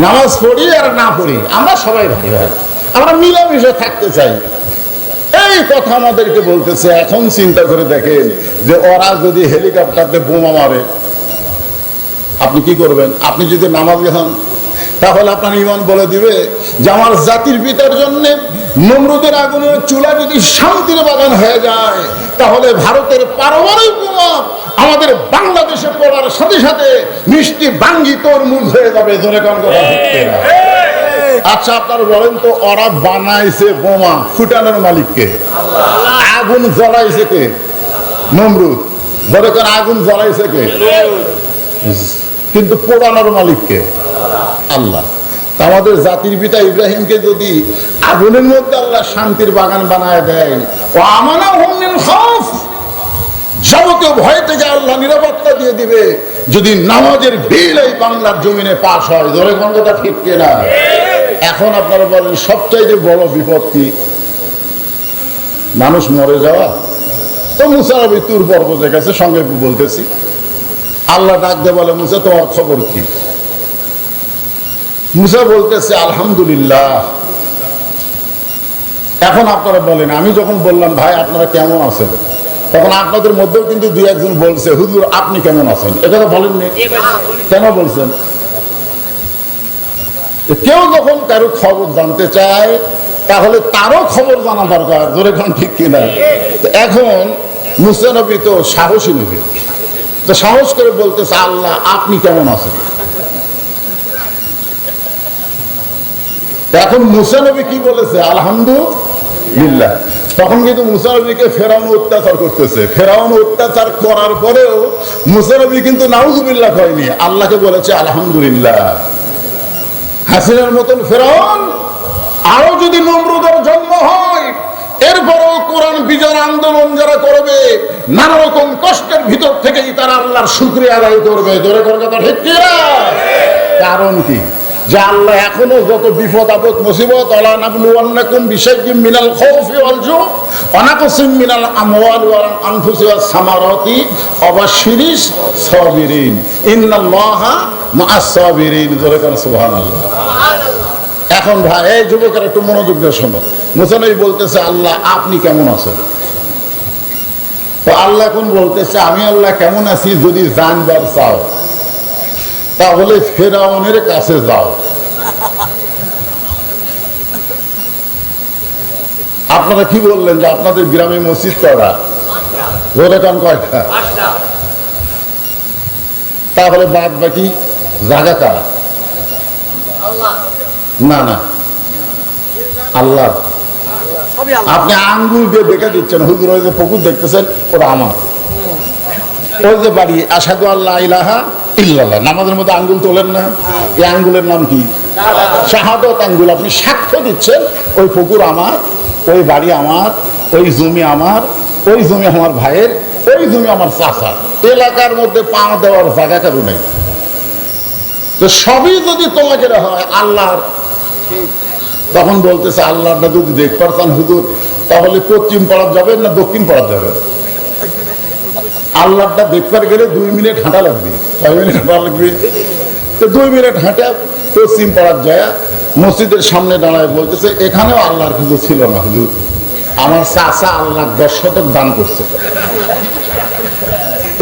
নামাজ পড়ি আর না পড়ি, আমরা সবাই ভাই ভাই, আমরা মিলামিশে থাকতে চাই, এই কথা আমাদেরকে বলতেছে। এখন চিন্তা করে দেখেন যে ওরা যদি হেলিকপ্টার দিয়ে বোমা মারে, আপনি কি করবেন? আপনি যদি নামাজি হন, তাহলে আপনার ঈমান বলে দিবে যে আমার জাতির পিতার জন্য নমরুদের আগুনের চুলা যদি শান্তির বাগান হয়ে যায়, তাহলে ভারতের পারমাণবিক বোমা আমাদের বাংলাদেশে পড়ার সাথে সাথে মিষ্টি বাঙ্গি তরমুজ হয়ে যাবে। ধরে কোন কথা ঠিক না? আচ্ছা আপনারা বলেন তো, ওরা বানাইছে বোমা, ফুটানোর মালিককে? আগুন জ্বলাইছে কে? নমরুদ। ধরে কোন আগুন জ্বলাইছে কে? কিন্তু পোড়ানোর মালিককে? আল্লাহ। আমাদের জাতির পিতা ইব্রাহিমকে যদি আগুনের মধ্যে আল্লাহ শান্তির বাগান বানায় দেয়, ও আমানা হুম মিন খাউফ, যাবতীয় ভয় থেকে আল্লাহ নিরাপত্তা দিয়ে দিবে যদি নামাজের বিল এই বাংলার জমিনে পাস হয়। ধরে কোন কথা ঠিক কিনা? এখন আপনারা বলেন সবচাইতে বড় বিপদ কি? মানুষ মরে যাওয়া। তো মুসা নবী তুর পর্বতের কাছে, সঙ্গে বলতেছি, আল্লাহ ডাক দিয়ে বলে, মুসা তোমার খবর কি? মুসা বলতেছে আলহামদুলিল্লাহ। এখন আপনারা বলেন, আমি যখন বললাম ভাই আপনারা কেমন আছেন, তখন আপনাদের মধ্যেও কিন্তু দুই একজন বলছে হুজুর আপনি কেমন আছেন। এটা তো বলেননি, কেন বলছেন? কেউ যখন কারো খবর জানতে চায় তাহলে তারও খবর জানা দরকার। ধরে কোন ঠিক কিনা? এখন মুসা নবী তো সাহসী নবী, তো সাহস করে বলতেছে আল্লাহ আপনি কেমন আছেন। এখন মুসা নবী কি বলেছে? আলহামদুলিল্লাহ। তখন কিন্তু মুসা নবীকে ফেরাউন অত্যাচার করতেছে। ফেরাউন অত্যাচার করার পরেও মুসা নবী কিন্তু নাউজুবিল্লাহ হয়নি, আল্লাহকে বলেছে আলহামদুলিল্লাহ। হাসিনার মতন ফেরাউন আরো যদি নমরুদের জন্ম হয়, এরপরও কোরআন বিজয় আন্দোলন যারা করবে, নানা রকম কষ্টের ভিতর থেকেই তারা আল্লাহর শুকরিয়া আদায় করবে। ধরে করে কথা ঠিক কিনা? কারণ কি? যে আল্লাহ এখনো যত বিপদ আপদ মুসিবত, আলা নাবলুওয়ান্নাকুম বিশাইইম মিনাল খাউফি ওয়াল জু ওয়া নাকসিম মিনাল আমওয়ালি ওয়াল আনফুসি ওয়াস সামারাতি ওয়া বাশশিরিস সাবিরিন ইন্নাল্লাহা মাআস সাবিরিন। ধরে কোন সুবহানাল্লাহ। এখন ভাই এই যুবকেরা একটু মনোযোগ দিয়ে শোনো। মুসা নবী বলতেছে আল্লাহ আপনি কেমন আছেন? তো আল্লাহ এখন বলতেছে আমি আল্লাহ কেমন আছি যদি জানবার চাও তাহলে ফেরাউনের কাছে যাও। আপনারা কি বললেন যে আপনাদের গ্রামে মসজিদ কয়টা? ধরে কোন কয়টা? তাহলে বাদ বাকি জায়গা কারা? না না আল্লাহ। আপনি আঙ্গুল দিয়ে দেখে দিচ্ছেন হুজুর ওই যে পুকুর দেখতেছেন ওরা আমার, ওই যে বাড়ি আশহাদু আল্লা ইলাহা ইল্লাল্লাহ, নামাজের মধ্যে আঙ্গুল তোলেন না? এই আঙ্গুলের নাম কি? শাহাদাত আঙ্গুল। আপনি সাক্ষ্য দিচ্ছেন ওই পুকুর আমার, ওই বাড়ি আমার, ওই জমি আমার, ওই জমি আমার ভাইয়ের, ওই জমি আমার চাচা। এলাকার মধ্যে পা দেওয়ার জায়গা কারো নেই। তো সবই যদি তোমাকে হয় আল্লাহর, তখন বলতেছে আল্লাহটা যদি দেখ পারতাম হুজুর তাহলে পশ্চিম পাড়া যাবেন না দক্ষিণ পাড়া যাবেন? আল্লাহটা দেখবার গেলে 2 মিনিট হাঁটা লাগবে। 6 মিনিট হাঁটা লাগবে। তো 2 মিনিট হাঁটা পশ্চিম পাড়ার যায় মসজিদের সামনে দাঁড়ায় বলতেছে এখানেও আল্লাহর কিছু ছিল না হুজুর, আমার চাচা আল্লাহ 10 শতক দান করছে।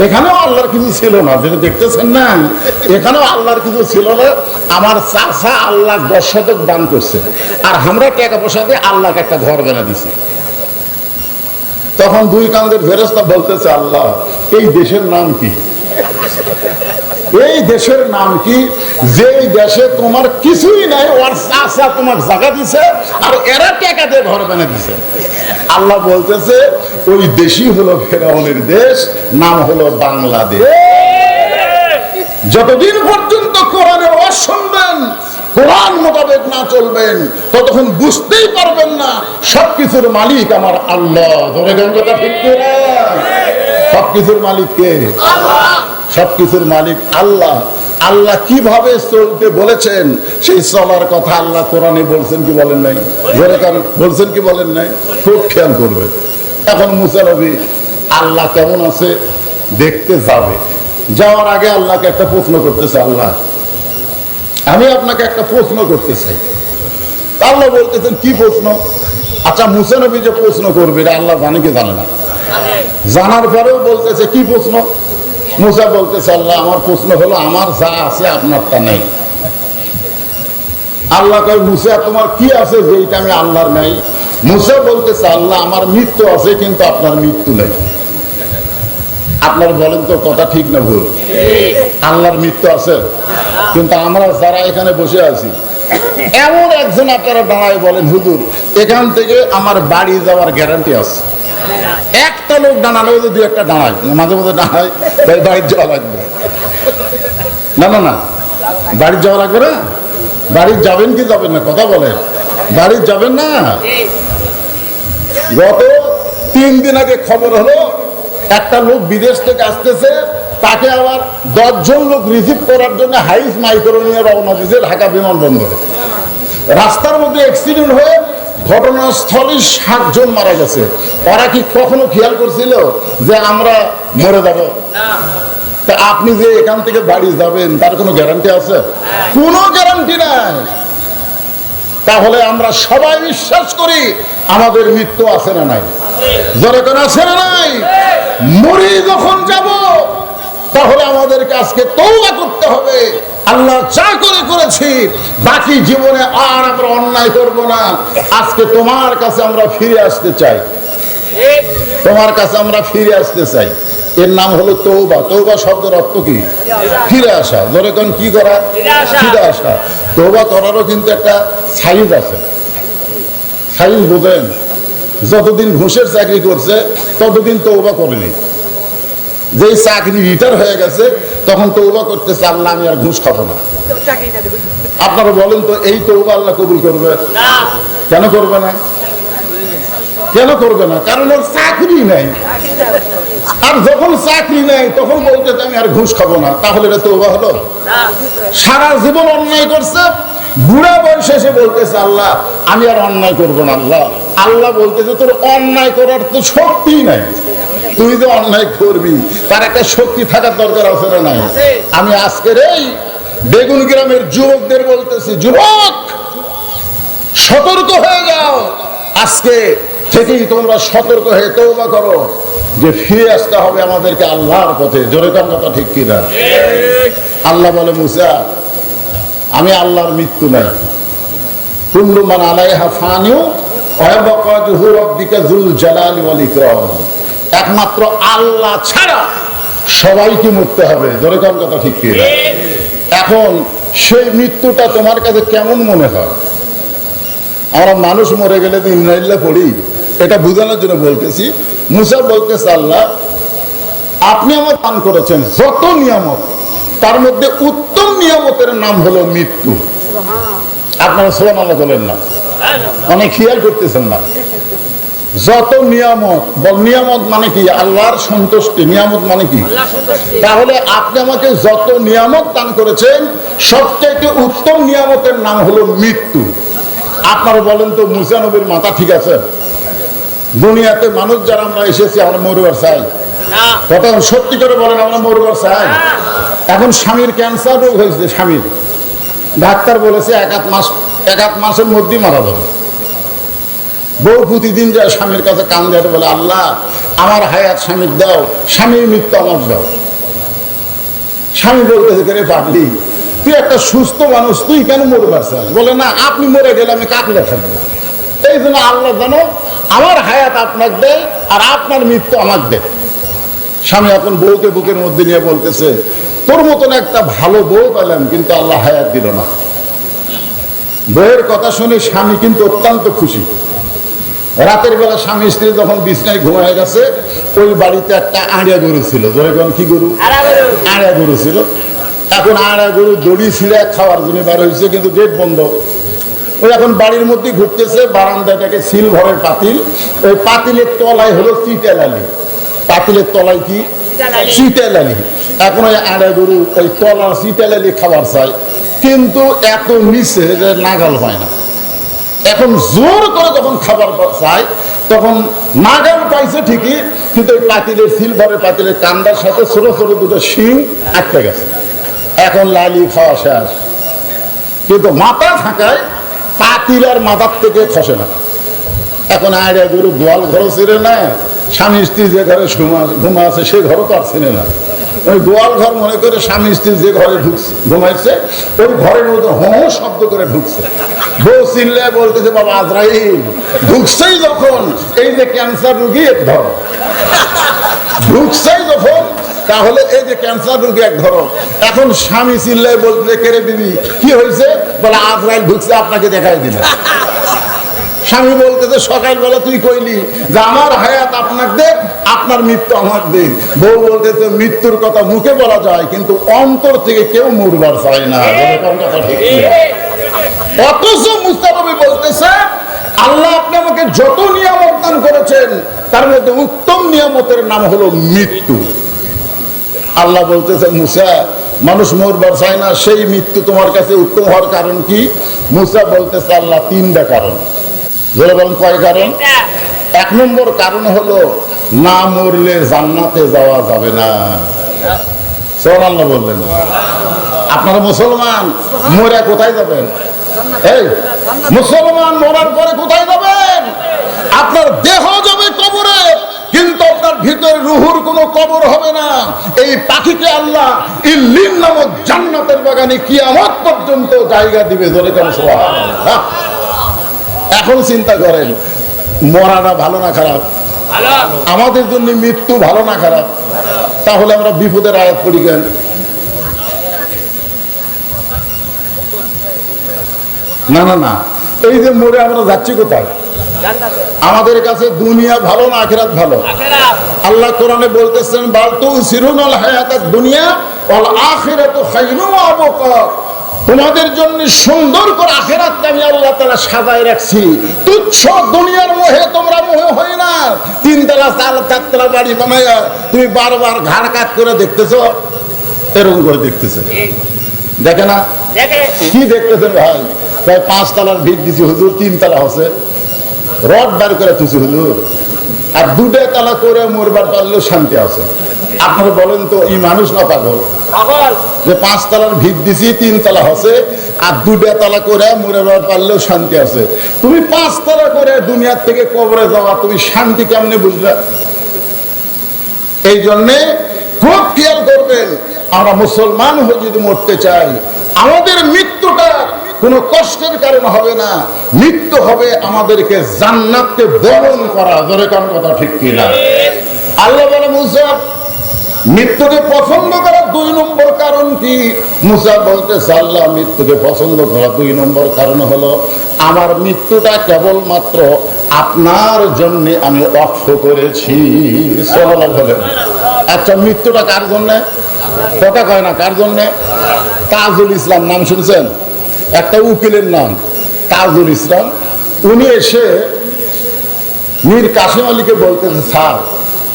এখানেও আল্লাহর কিছু ছিল না, যেটা দেখতেছেন না, এখানেও আল্লাহর কিছু ছিল না, আমার চাচা আল্লাহ 10 শতক দান করছে, আর আমরা টাকা পয়সা দিয়ে আল্লাহকে একটা ঘর বানা দিছি। তখন 2 কাঁধের ফেরেশতা বলতেছে আল্লাহ এই দেশের নাম কি? এই দেশের নাম কি যেই দেশে তোমার কিছুই নাই, ওর চাচা তোমার জায়গা দিছে আর এরা টাকা দিয়ে ঘর বানা দিছে। আল্লাহ বলতেছে ওই দেশই হলো ফেরাউনের দেশ, নাম হলো বাংলাদেশ। যতদিন পর্যন্ত কোরআনের ওয়াজ শুনবেন, কোরআন মোতাবেক না চলবেন, ততক্ষণ বুঝতেই পারবেন না সবকিছুর মালিক আমার আল্লাহ। ধরে গেল কথা ঠিক করে? সবকিছুর মালিক কে? আল্লাহ। সবকিছুর মালিক আল্লাহ। আল্লাহ কিভাবে চলতে বলেছেন সেই চলার কথা আল্লাহ কোরআনে বলছেন কি বলেন নাই? বলছেন কি বলেন নাই? খুব খেয়াল করবে। এখন মুসা নবী আল্লাহ কেমন আছে দেখতে যাবে, যাওয়ার আগে আল্লাহকে একটা প্রশ্ন করতেছে, আল্লাহ আমি আপনাকে একটা প্রশ্ন করতে চাই। আল্লাহ বলতেছেন কি প্রশ্ন? আচ্ছা, মুসা নবী যে প্রশ্ন করবে এটা আল্লাহ জানে কি জানে না? জানার পরেও বলতেছে কি প্রশ্ন? মুসা বলতেছে আল্লাহ আমার প্রশ্ন হলো আমার যা আছে আপনারটা নেই। আল্লাহ কয় মুসা তোমার কি আছে যেটা আমি আল্লাহর নাই? মুসা বলতেছে আল্লাহ আমার মৃত্যু আছে কিন্তু আপনার মৃত্যু নেই। আপনার বলেন তো কথা ঠিক না ভুল? আল্লাহর মৃত্যু আছে কিন্তু আমরা যারা এখানে বসে আছি এমন একজন আপনারা দাঁড়ায় বলেন হুজুর এখান থেকে আমার বাড়ি যাওয়ার গ্যারান্টি আছে। একটা লোক দাঁড়ানো দু একটা দাঁড়ায়, মাঝে মাঝে দাঁড়ায় বাড়ি যাওয়া লাগবে না। না না, বাড়ি যাওয়া লাগবে না? বাড়ি যাবেন কি যাবেন না? কথা বলেন, বাড়ি যাবেন না? গত 3 দিন আগে খবর হলো একটা লোক বিদেশ থেকে আসতেছে, তাকে আবার 10 জন লোক রিসিভ করার জন্য হাইস মাইক্রো নিয়ে রওনা দিয়েছে ঢাকা বিমানবন্দরে। রাস্তার মধ্যে অ্যাক্সিডেন্ট হয়ে ঘটনাস্থলে 7 জন মারা গেছে। ওরা কি কখনো খেয়াল করছিল যে আমরা মরে যাব? তা আপনি যে এখান থেকে বাড়ি যাবেন তার কোনো গ্যারান্টি আছে? কোনো গ্যারান্টি নাই। তাহলে আমরা সবাই বিশ্বাস করি আমাদের মৃত্যু আছে না নাই? জোরে কোন আছে না নাই? মরে যখন যাব তাহলে আমাদেরকে আজকে তওবা করতে হবে। আল্লাহ যা করে করেছি বাকি জীবনে আর আমরা অন্যায় করব না। আজকে তোমার কাছে আমরা ফিরে আসতে চাই, তোমার কাছে আমরা ফিরে আসতে চাই। এর নাম হলো তওবা। তওবা শব্দের অর্থ কি? ফিরে আসা। জোরে কোন কি করা? ফিরে আসা। তওবা করারও কিন্তু একটা সাইজ আছে। সাইজ বুঝেন? যতদিন ঘুষের চাকরি করছে ততদিন তওবা করেনি। যেই চাকরি রিটায়ার হয়ে গেছে তখন তওবা করতেছে আল্লাহ আমি আর ঘুষ খাবো না। আপনারা বলেন তো এই তওবা আল্লাহ কবুল করবে? কেন করবে না? কেন করবে না? কারণ ওর চাকরি নাই। আর যখন চাকরি নেই তখন বলতেছে আমি আর ঘুষ খাবো না। তাহলে এটা তওবা হলো? সারা জীবন অন্যায় করছে, বুড়া বয়সে এসে বলতেছে আল্লাহ আমি আর অন্যায় করবো না। আল্লাহ আল্লাহ বলতেছে তোর অন্যায় করার তো শক্তি নাই, তুই যে অন্যায় করবি তার একটা শক্তি থাকার দরকার আছে না নাই? আমি আজকের এই বেগুন গ্রামের যুবকদের বলতেছি, যুবক সতর্ক হয়ে যাও। আজকে থেকেই তোমরা সতর্ক হয়ে তওবা করো যে ফিরে আসতে হবে আমাদেরকে আল্লাহর পথে। জোরে কান কথা ঠিক কিনা? আল্লাহ বলে মুসা আমি আল্লাহর মৃত্যু নাই। কুল্লু মান আলাইহা ফানিউ ওয়া ইয়াবকা ওয়াজহু রাব্বিকা যুল জালালি ওয়াল ইকরাম। একমাত্র আল্লাহ ছাড়া সবাইকে মরতে হবে। জোরে কান কথা ঠিক কিনা? এখন সেই মৃত্যুটা তোমার কাছে কেমন মনে হয়? আমরা মানুষ মরে গেলে তো ইন্নালিল্লাহ পড়ি, এটা বোঝানোর জন্য বলতেছি। মুসা বলতেছে আল্লাহ আপনি আমার দান করেছেন যত নিয়ামত, তার মধ্যে উত্তম নিয়ামতের নাম হলো মৃত্যু। আপনারা সুবহানাল্লাহ বলেন না? অনেক খেয়াল করতেছেন না। যত নিয়ামত, নিয়ামত মানে কি? আল্লাহর সন্তুষ্টি। নিয়ামত মানে কি? তাহলে আপনি আমাকে যত নিয়ামত দান করেছেন সবচেয়ে উত্তম নিয়ামতের নাম হলো মৃত্যু। আপনারা বলেন তো মুসা নবীর মাথা ঠিক আছে? দুনিয়াতে মানুষ যারা আমরা এসেছি আমরা মরবার চাই? কথা সত্যি করে বলেন, আমরা মরবার চাই? এখন স্বামীর ক্যান্সার রোগ হয়েছে, স্বামীর ডাক্তার বলেছে এক আধ মাসের মধ্যেই মারা যাবে। বউ প্রতিদিন যায় স্বামীর কাছে কান্দে আর বলে আল্লাহ আমার হায়াত স্বামীর দাও, স্বামীর মৃত্যু আমার দাও। স্বামী বলতেছে কে পাগলি, তুই একটা সুস্থ মানুষ, তুই কেন মরবার চাস? বলে না আপনি মরে গেলে আমি কাকলে থাকবো। এই জন্য আল্লাহ জানো আমার হায়াত আপনাকে দেয় আর আপনার মৃত্যু আমাকে দেয়। স্বামী এখন বউকে বুকের মধ্যে নিয়ে বলতেছে তোর মতন একটা ভালো বউ পেলাম কিন্তু আল্লাহ হায়াত দিল না। বউয়ের কথা শুনে স্বামী কিন্তু অত্যন্ত খুশি। রাতের বেলা স্বামী স্ত্রী যখন বিছনায় ঘুমায় গেছে, ওই বাড়িতে একটা আড়িয়া গরু ছিল। যখন কি গরু? আড়িয়া গরু ছিল। এখন আড়িয়া গরু দড়ি ছিঁড়ে খাওয়ার জন্য বার হয়েছে কিন্তু গেট বন্ধ। ওই এখন বাড়ির মধ্যে ঘুরতেছে, বারান্দাটাকে সিলভারের পাতিল, ওই পাতিলের তলায় হলো চিটালালি। পাতিলের তলায় কি? চিটালালি। এখন ওই আড়িয়া গরু ওই তলার চিটালালি খাবার চায় কিন্তু এত নিচে যে নাগাল হয় না। এখন জোর করে যখন খাবার চায় তখন নাগাল পাইছে ঠিকই কিন্তু ওই পাতিলের সিলভারের পাতিলের কান্দার সাথে ছোট ছোট দুটো শিং আটকে গেছে। এখন লালি খাওয়া শেষ। কিন্তু মাথা থাকায় পাতিল আর মাথার থেকে খসে না। এখন আইডিয়া গরু গোয়াল ঘরও ছিঁড়ে না, স্বামী স্ত্রী যে ঘরে ঘুমা আছে সে ঘরও তো আর ছিঁড়ে না। ওই গোয়াল ঘর মনে করে স্বামী স্ত্রী যে ঘরে ঢুকছে ঘুমাইছে ওই ঘরের মধ্যে হো শব্দ করে ঢুকছে। বউ চিল্লে বলতেছে বাবা আজরাইল ঢুকছেই যখন, এই যে ক্যান্সার রুগী এক ধর ঢুকছেই যখন, তাহলে এই যে ক্যান্সার রোগী এক ধরো। এখন স্বামী চিল্লাই বলতে কেড়ে দিবি কি হয়েছে, বলে আজরাইল ঢুকছে আপনাকে দেখাই দিলে। স্বামী বলতেছে সকালবেলা তুই কইলি যে আমার হায়াত আপনাকে দে, আপনার মৃত্যু আমার দে। বউ বলতেছে মৃত্যুর কথা মুখে বলা যায় কিন্তু অন্তর থেকে কেউ মরবার চায় না। অথচ মুস্তা নবী বলতেছে আল্লাহ আপনি আমাকে যত নিয়ামত দান করেছেন তার মধ্যে উত্তম নিয়ামতের নাম হলো মৃত্যু। আল্লাহ বলতেছে মুসা মানুষ মরবার চায় না, সেই মৃত্যু তোমার কাছে উত্তম হওয়ার কারণ কি? মুসা বলতেছে আল্লাহ তিনটা কারণ। বলেন কয় কারণ? এক নম্বর কারণ হলো না মরলে জান্নাতে যাওয়া যাবে না। সুবহানাল্লাহ বললেন। আপনারা মুসলমান মরে কোথায় যাবেন? এই মুসলমান মরার পরে কোথায় যাবেন? আপনার দেহ যাবে কবরে, কিন্তু আপনার ভিতরে রুহুর কোনো কবর হবে না। এই পাখিকে আল্লাহ ইল্লিন নামক জান্নাতের বাগানে কিয়ামত পর্যন্ত জায়গা দিবে। জোরে কেন সুবহানাল্লাহ। এখন চিন্তা করেন মরাটা ভালো না খারাপ? আমাদের জন্য মৃত্যু ভালো না খারাপ? তাহলে আমরা বিপদের আয়াত পড়ি কেন? না না না, এই যে মরে আমরা যাচ্ছি কোথায়? আমাদের কাছে দুনিয়া ভালো না আখিরাত ভালো? আল্লাহ কোরআনে বলতেছেন বাল তুসিরুনাল হায়াতাদ দুনিয়া ওয়াল আখিরাতু খায়রুন ওয়া আবকা। তোমাদের জন্য সুন্দর করে আখিরাতকে আমি আল্লাহ তাআলা সাজায় রাখছি। তুচ্ছ দুনিয়ার মোহে তোমরা মোহে হয় না। তিনতলা চারতলা বাড়ি বানায়া তুমি বারবার ঘাড় কাট করে দেখতেছো, এরকম করে দেখতেছে। দেখে না? কি দেখতেছেন ভাই? প্রায় 5 তলার ভিত দিছি হুজুর, 3 তলা হচ্ছে, রড বার করে তুছি হুজুর, আর 2টা তলা করে মরবার পারলেও শান্তি আছে। আপনারা বলেন তো এই মানুষ না পাগল যে 5 তলার ভিত দিছি 3 তলা হচ্ছে আর 2টা তলা করে মরবার পারলেও শান্তি আছে? তুমি 5 তলা করে দুনিয়ার থেকে কবরে যাওয়া, তুমি শান্তি কেমনে বুঝলা? এই জন্যে খুব খেয়াল করবেন, আমরা মুসলমান হয়ে যদি মরতে চাই আমাদের মৃত্যুটা কোনো কষ্টের কারণ হবে না, মৃত্যু হবে আমাদেরকে জান্নাতকে বরণ করা। জোরে কোন কথা ঠিক কিনা? আল্লাহ বলে মুসা মৃত্যুকে পছন্দ করার 2 নম্বর কারণ কি? মুসা বলতেছে আল্লাহ মৃত্যুকে পছন্দ করা 2 নম্বর কারণ হলো আমার মৃত্যুটা কেবলমাত্র আপনার জন্য আমি ওয়াকফ করেছি। সুবহানাল্লাহ বলেন। আচ্ছা মৃত্যুটা কার জন্য? কথা কয় না কার জন্য? তাজুল ইসলাম নাম শুনছেন? একটা উকিলের নাম তাজুল ইসলাম। উনি এসে মীর কাসিম আলীকে বলতেছে স্যার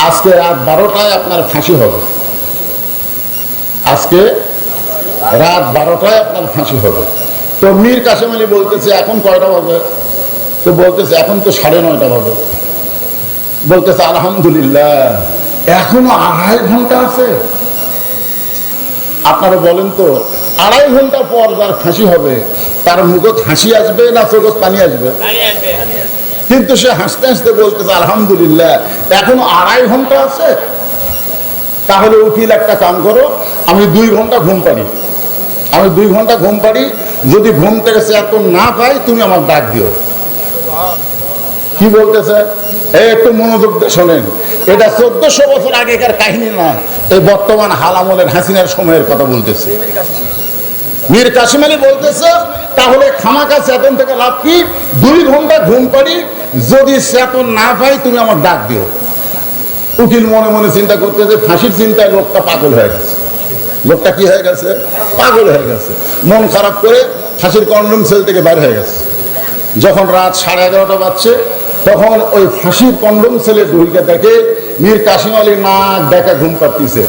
আজকে রাত 12টায় আপনার ফাঁসি হবে, আজকে রাত 12টায় আপনার ফাঁসি হবে। তো মীর কাসিম আলী বলতেছে এখন কয়টা বাজে? তো বলতেছে এখন তো 9:30 বাজে। বলতেছে আলহামদুলিল্লাহ এখনো 2.5 ঘন্টা আছে। আপনারা বলেন তো 2.5 ঘন্টা পর যার ফাঁসি হবে তার মুখত হাসি আসবে না চোখত পানি আসবে? কিন্তু সে হাসতে হাসতে বলতেছে আলহামদুলিল্লাহ এখনো 2.5 ঘন্টা আছে। তাহলে উকিল একটা কাম করো, আমি 2 ঘন্টা ঘুম পাড়ি, আমি 2 ঘন্টা ঘুম পাড়ি, যদি ঘুম থেকে এত না পাই তুমি আমার ডাক দিও। কি বলতেছে? একটু মনোযোগ দিয়ে শোনেন, এটা 1400 বছর আগেকার কাহিনী না, এই বর্তমান হাল আমলের হাসিনার সময়ের কথা বলতেছে। মীর কাসিম আলী বলতেছে তাহলে খামাকা চেতন থেকে লাভ কি? 2 ঘন্টা ঘুম পাড়ি, যদি চেতন না পাই তুমি আমার ডাক দিও। উকিল মনে মনে চিন্তা করতেছে ফাঁসির চিন্তায় লোকটা পাগল হয়ে গেছে। লোকটা কি হয়ে গেছে? পাগল হয়ে গেছে। মন খারাপ করে ফাঁসির কন্ডম সেল থেকে বাইরে হয়ে গেছে। যখন রাত 11:30 বাজছে তখন ওই ফাঁসির কন্ডম সেলে ঢুকে দেখে মীর কাসিম আলী নাক দেখা ঘুম পাড়তিছে।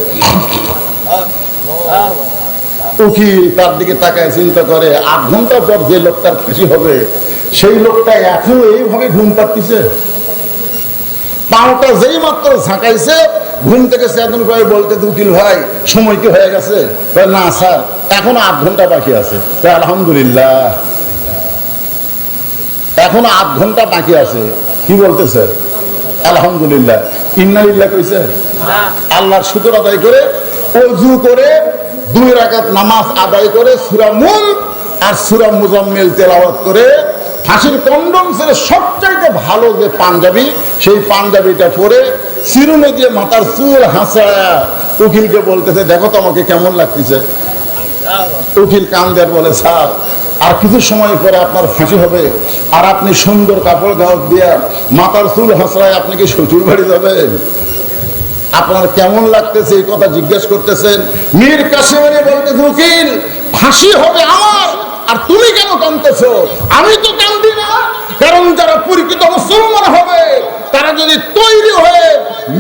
উকিল তার দিকে তাকায় চিন্তা করে 8 ঘন্টা পর যে লোকটার ফাঁসি হবে সেই লোকটা এখনো এইভাবে ঘুম পাড়তিছে। পাওটা যেই মাত্র ঝাঁকাইছে ঘুম থেকে চেতন করে বলতে উকিল ভাই সময় কি হয়ে গেছে? না স্যার এখনো 8 ঘন্টা বাকি আছে। আলহামদুলিল্লাহ, এখনো 8 ঘন্টা বাকি আছে। কি বলতেছে? আলহামদুলিল্লাহ। ইন্নালিল্লাহ কইছে? আল্লাহর শুকর আদায় করে ওযু করে 2 রাকাত নামাজ আদায় করে সূরা মুলক আর সূরা মুজাম্মিল তেলাওয়াত করে ফাঁসির কন্ডম ছেড়ে সবচাইতে ভালো যে পাঞ্জাবি, সেই পাঞ্জাবিটা পরে চিরুনি দিয়ে মাথার চুল হাসায়া উকিলকে বলতেছে, দেখো তো আমাকে কেমন লাগতেছে। উকিল কান্দের বলে, স্যার আর কিছু সময় পরে আপনার ফাঁসি হবে, আর আপনি সুন্দর কাপড় গাউত দিয়া মাথার চুল হাসড়ায় আপনি কি শ্বশুর বাড়ি যাবেন? আপনার কেমন লাগতেছে এই কথা জিজ্ঞেস করতেছেন। মীর কাসেম আলী বলতেছে, উকিল ফাঁসি হবে আমার, আর তুমি কেন কাঁদতেছো? আমি তো কান্দি না, কারণ যারা পরিচিত মুসলমান হবে তারা যদি তৈরি হয়ে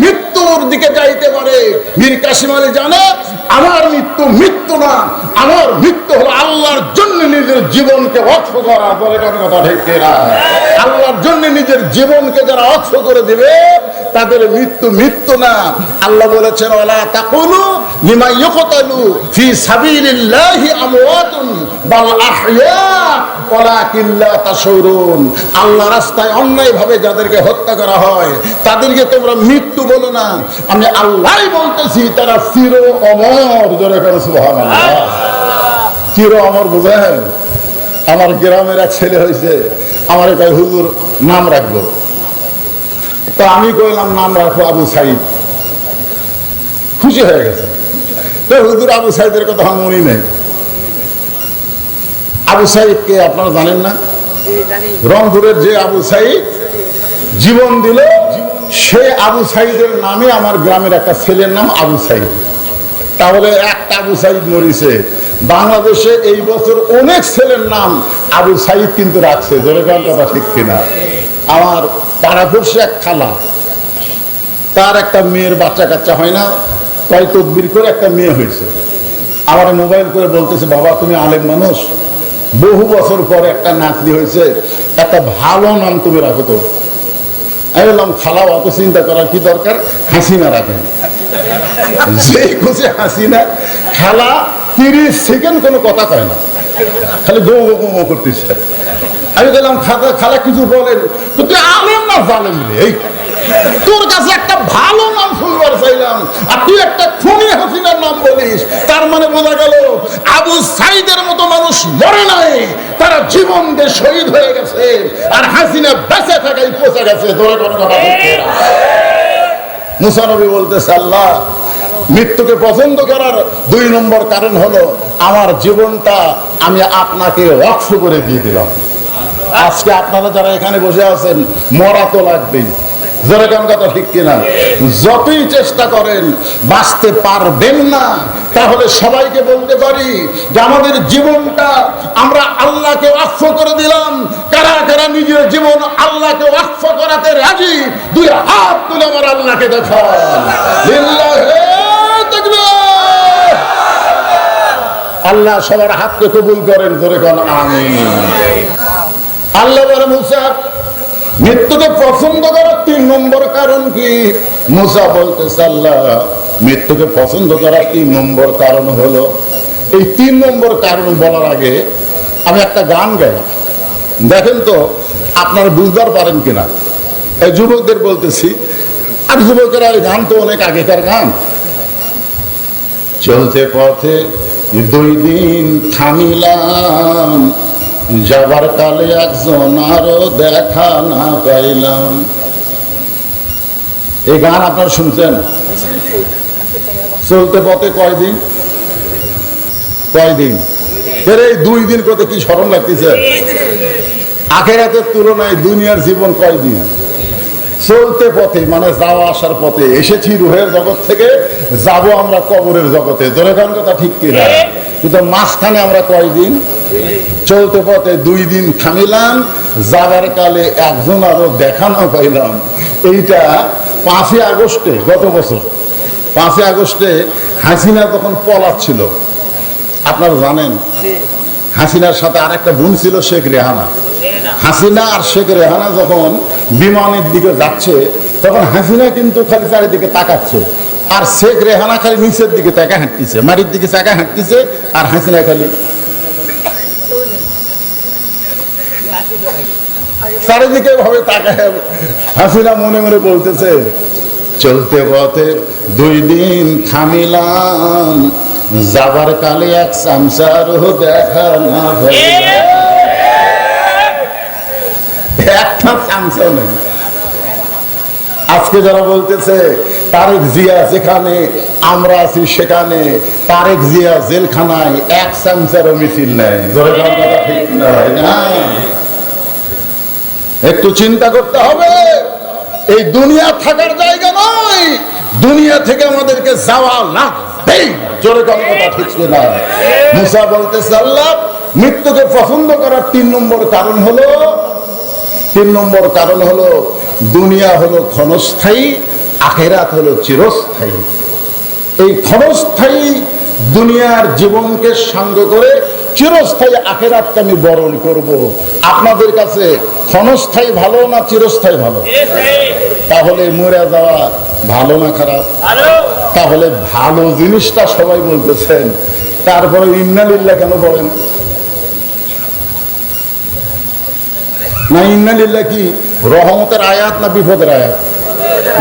মৃত্যুর দিকে যাইতে পারে, মীর কাসেম আলী জানে আমার মৃত্যু মৃত্যু না, আমার মৃত্যু হলো আল্লাহর জন্য নিজের জীবনকে ওয়াকফ করা। বলে কথা ঠিক না? আল্লাহর জন্য নিজের জীবনকে যারা ওয়াকফ করে দিবে তাদের মৃত্যু মৃত্যু না। আল্লাহ বলেছেন, ওয়ালা তাকুলু লিমা ইউকতালু ফি সাবিলিল্লাহি আমওয়াতুন বাল আহইয়া ওয়ালাকিন লা তাশউরুন। আল্লাহর রাস্তায় অন্যায়ভাবে যাদেরকে হত্যা করা হয় তাদেরকে তোমরা মৃত্যু বলো না, আমি আল্লাহই বলতেছি তারা চির অমর। জোরে করে সুবহানাল্লাহ। চির অমর বুঝেন? আমার গ্রামের এক ছেলে হয়েছে, আমার কয় হুজুর নাম রাখবো। তো আমি কইলাম নাম রাখবো আবু সাইদ। খুশি হয়ে গেছে। তো হুজুর আবু সাইদের কথা আমার মনে নেই। আবু সাইদ কে আপনারা জানেন না? রংপুরের যে আবু সাইদ জীবন দিল, সে আবু সাইদের নামে আমার গ্রামের একটা ছেলের নাম আবু সাইদ। তাহলে একটা আবু সাইদ মরিছে। বাংলাদেশে এই বছর অনেক ছেলের নাম আবু সাইদ কিন্তু রাখছে। ধরে কোন কথা ঠিক কিনা? আমার পাড়াপড়শি এক খালা, তার একটা মেয়ের বাচ্চা কাচ্চা হয় না, তাই তদবির করে একটা মেয়ে হয়েছে। আমার মোবাইল করে বলতেছে, বাবা তুমি আলেম মানুষ, বহু বছর পরে একটা নাতনি হয়েছে, একটা ভালো নাম তুমি রাখো তো। আমি বললাম, খালা অত চিন্তা করার কি দরকার, হাসিনা রাখেন। সেই খুশি হাসিনা। খালা 30 সেকেন্ড কোনো কথা কয় না, খালি গো গো গো করতেছে। আমি বললাম, খালা কিছু বলেন? তুই আলেম না জালেম রে? এই তোর কাছে একটা ভালো নাম শুনবার চাইলাম, আর তুই একটা খুনি হাসিনার নাম বলিস। তার মানে বোঝা গেল আবু সাইদের মতো মানুষ মরে নাই, তারা জীবন দিয়ে শহীদ হয়ে গেছে, আর হাসিনা বেঁচে থাকাই পচে গেছে। তোর কোনো কথা বলতে না। মুসা নবী বলতেছে, আল্লাহ মৃত্যুকে পছন্দ করার 2 নম্বর কারণ হলো আমার জীবনটা আমি আপনাকে ওয়াকফ করে দিয়ে দিলাম। আজকে আপনারা যারা এখানে বসে আছেন, মরা তো লাগবেই। যেরকম কথা ঠিক কিনা? যতই চেষ্টা করেন বাঁচতে পারবেন না। তাহলে সবাইকে বলতে পারি যে আমাদের জীবনটা আমরা আল্লাহকে ওয়াকফ করে দিলাম। কারা কারা নিজের জীবন আল্লাহকে ওয়াকফ করাতে রাজি? 2 হাত তুলে আমার আল্লাহকে দেখান। লিল্লাহি তাকবীর। আল্লাহ সবার হাতকে কবুল করেন। জোরে কোন আমিন। আল্লাহ বলে, মুসা মৃত্যুকে পছন্দ করার 3 নম্বর কারণ কি? মুসা বলতেছে, আল্লাহ মৃত্যুকে পছন্দ করার 3 নম্বর কারণ হলো, এই 3 নম্বর কারণ বলার আগে আমি একটা গান গাই। দেখেন তো আপনারা বুঝতে পারেন কিনা। এই যুবকদের বলতেছি, আর যুবকেরা এই গান তো অনেক আগেকার গান। চলতে পথে 2 দিন থামিলাম, যাবার কালে একজন আরো দেখা না পাইলাম। এই গান আপনারা শুনছেন? চলতে পথে কয়দিন? এই 2 দিন করতে কি শরম লাগতেছে? আখিরাতের তুলনায় দুনিয়ার জীবন কয়দিন? চলতে পথে মানে যাওয়া আসার পথে। এসেছি রুহের জগৎ থেকে, যাব আমরা কবরের জগতে। ধরে গান কথা ঠিক কিনা? কিন্তু মাঝখানে আমরা কয়দিন? চলতে পথে 2 দিন থামিলাম, যাবার কালে একজন আরো দেখা না পাইলাম। এইটা 5ই আগস্টে, গত বছর 5ই আগস্টে হাসিনা তখন পলাচ্ছিল। আপনারা জানেন হাসিনার সাথে আরেকটা বোন ছিল, শেখ রেহানা। হাসিনা আর শেখ রেহানা যখন বিমানের দিকে যাচ্ছে, তখন হাসিনা কিন্তু খালি চারিদিকে তাকাচ্ছে, আর শেখ রেহানা খালি নিচের দিকে তাকা হাঁটতেছে, মাটির দিকে তাকা হাঁটতেছে। আর হাসিনা খালি চারিদিকে ভাবে তাকায়। হাসিনা মনে মনে বলতেছে, চলতে পথে 2 দিন থামিলাম, যাবার কালে এক চামচারও দেখা না একটা চামচাও নেই। আজকে যারা বলতেছে তারেক জিয়া যেখানে, আমরা আছি সেখানে, তারেক জিয়া জেলখানায়, এক চামচারও মিছিল নেই। জোরে কথা ঠিক নয় না? একটু চিন্তা করতে হবে। এই দুনিয়া থাকার জায়গা নয়, দুনিয়া থেকে আমাদেরকে যাওয়া লাগবে। জোরে কথা ঠিক না? মুসা বলতেছে আল্লাহ মৃত্যুকে পছন্দ করার 3 নম্বর কারণ হলো দুনিয়া হলো ক্ষণস্থায়ী, আখিরাত হলো চিরস্থায়ী। এই ক্ষণস্থায়ী দুনিয়ার জীবনকে সঙ্গ করে চিরস্থায়ী আখিরাতকে আমি বরণ করব। আপনাদের কাছে ক্ষণস্থায়ী ভালো না চিরস্থায়ী ভালো? তাহলে মরে যাওয়া ভালো না খারাপ? তাহলে ভালো জিনিসটা সবাই বলতেছেন, তারপরে ইন্নালিল্লাহ কেন বলেন না? ইন্নালিল্লাহ কি রহমতের আয়াত না বিপদের আয়াত?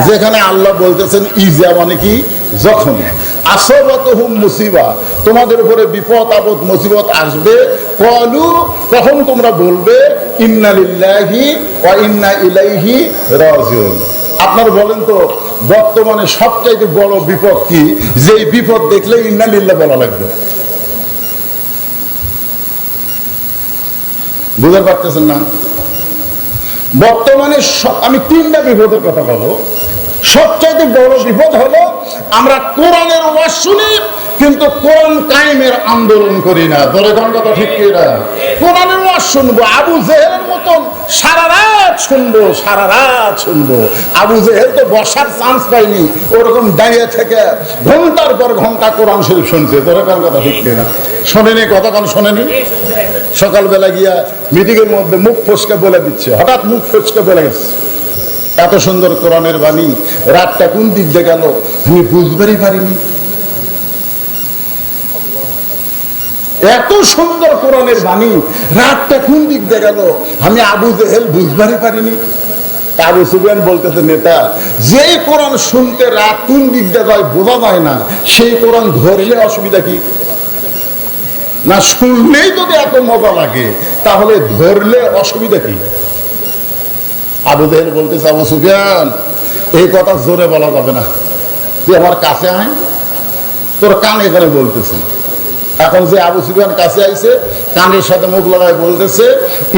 যেখানে আল্লাহ বলতেছেন ইজা মানে কি যখন, আসবাতুহুম মুসিবা, তোমাদের উপরে বিপদ আপদ মুসিবত আসবে, ক্বালু তখন তোমরা বলবে ইন্না লিল্লাহি ওয়া ইন্না ইলাইহি রাজিউন। আপনারা বলেন তো বর্তমানে সবচাইতে বড় বিপদ কি? যেই বিপদ দেখলে ইন্না লিল্লাহ বলা লাগবে। বুঝতে পারতেছেন না? বর্তমানে আমি 3টা বিপদের কথা বলবো। সবচাইতে বড় বিপদ হলো আমরা কোরআনের ওয়াজ শুনি কিন্তু কোরআন কায়েমের আন্দোলন করি না। ধরে কথা ঠিক কি না? কোরআনের ওয়াজ শুনবো, আবু জেহেলের মতন সারা রাত শুনবো। আবু জেহেল তো বসার চান্স পায়নি, ওরকম দাঁড়িয়ে থেকে ঘন্টার পর ঘন্টা কোরআন শরীফ শুনছে। ধরে কথা ঠিক কি না? শোনেনি? কতক্ষণ শোনেনি? সকালবেলা গিয়া মিটিং এর মধ্যে মুখ ফসকে বলে দিচ্ছে, হঠাৎ মুখ ফসকে বলে গেছে এত সুন্দর কোরআনের বাণী, রাতটা কোন দিক দিয়ে গেল আমি বুঝবারই পারিনি। এত সুন্দর কোরআনের বাণী, রাতটা কোন দিক দিয়ে গেল আমি আবু জেহেল বুঝবারই পারিনি। আবু সুফিয়ান বলতেছে, নেতা যেই কোরআন শুনতে রাত কোন দিক দিয়ে যায় বোঝা যায় না, সেই কোরআন ধরলে অসুবিধা কি? না শুনলেই যদি এত মজা লাগে তাহলে ধরলে অসুবিধা কি? আবু জেহেল বলতেছে, আবু সুফিয়ান এই কথা জোরে বলা যাবে না, তুই আমার কাছে আয়, তোর কান এখানে বলতেছি। এখন যে আবু সুফিয়ান কাছে আইছে, কানের সাথে মুখ লাগায় বলতেছে,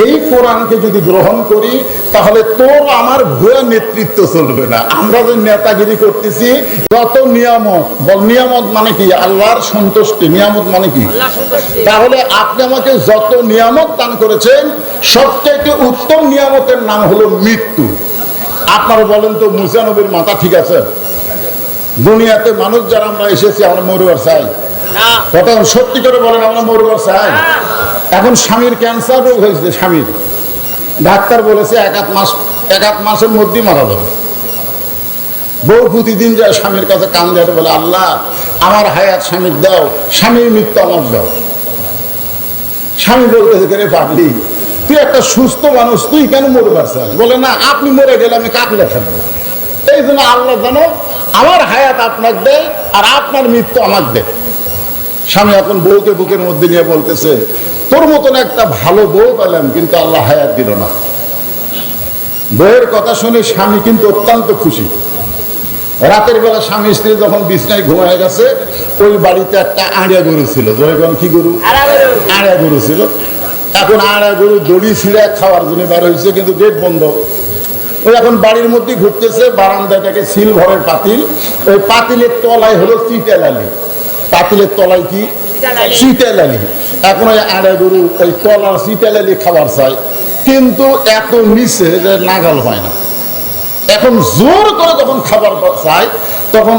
এই কোরআনকে যদি গ্রহণ করি তাহলে তোর আমার ভুয়া নেতৃত্ব চলবে না। আমরা যে নেতাগিরি করতেছি, যত নিয়ামত, নিয়ামত মানে কি? আল্লাহর সন্তুষ্টি। নিয়ামত মানে কি? তাহলে আপনি আমাকে যত নিয়ামত দান করেছেন সবচেয়ে উত্তম নিয়ামতের নাম হলো মৃত্যু। আপনারা বলেন তো মুসা নবীর মাথা ঠিক আছে? দুনিয়াতে মানুষ যারা আমরা এসেছি আমরা মরবার চাই? কথা সত্যি করে বলেন, আমরা মরবার চাই? এখন স্বামীর ক্যান্সার রোগ হয়েছে, স্বামীর ডাক্তার বলেছে এক আধ মাসের মধ্যেই মারা যাবে। বউ প্রতিদিন যায় স্বামীর কাছে কান দেয়, বলে আল্লাহ আমার হায়াত স্বামীর দাও, স্বামীর মৃত্যু আমার দাও। স্বামী বলতেছে, কে পাগলি, তুই একটা সুস্থ মানুষ, তুই কেন মরবার চাস? বলে না, আপনি মরে গেলে আমি কাকলে থাকবো, এই জন্য আল্লাহ জানো আমার হায়াত আপনাকে দেয় আর আপনার মৃত্যু আমাকে দেয়। স্বামী এখন বউকে বুকের মধ্যে নিয়ে বলতেছে, তোর মতন একটা ভালো বউ পেলাম কিন্তু আল্লাহ হায়াত দিল না। বউয়ের কথা শুনে স্বামী কিন্তু অত্যন্ত খুশি। রাতের বেলা স্বামী স্ত্রী যখন বিছনায় ঘুমায় গেছে, ওই বাড়িতে একটা আড়িয়া গরু ছিল। যখন কি গরু? আড়িয়া গরু ছিল। এখন আড়িয়া গরু দড়ি ছিঁড়ে খাওয়ার জন্য বের হয়েছে, কিন্তু গেট বন্ধ। ওই এখন বাড়ির মধ্যে ঘুরতেছে, বারান্দাটাকে সিলভারের পাতিল, ওই পাতিলের তলায় হলো চিটালালি। পাতিলের তলায় কি? চিটালালি। এখন ওই আড়িয়া গরু ওই তলার চিটালালি খাবার চায়, কিন্তু এত নিচে যে নাগাল হয় না। এখন জোর করে যখন খাবার চায় তখন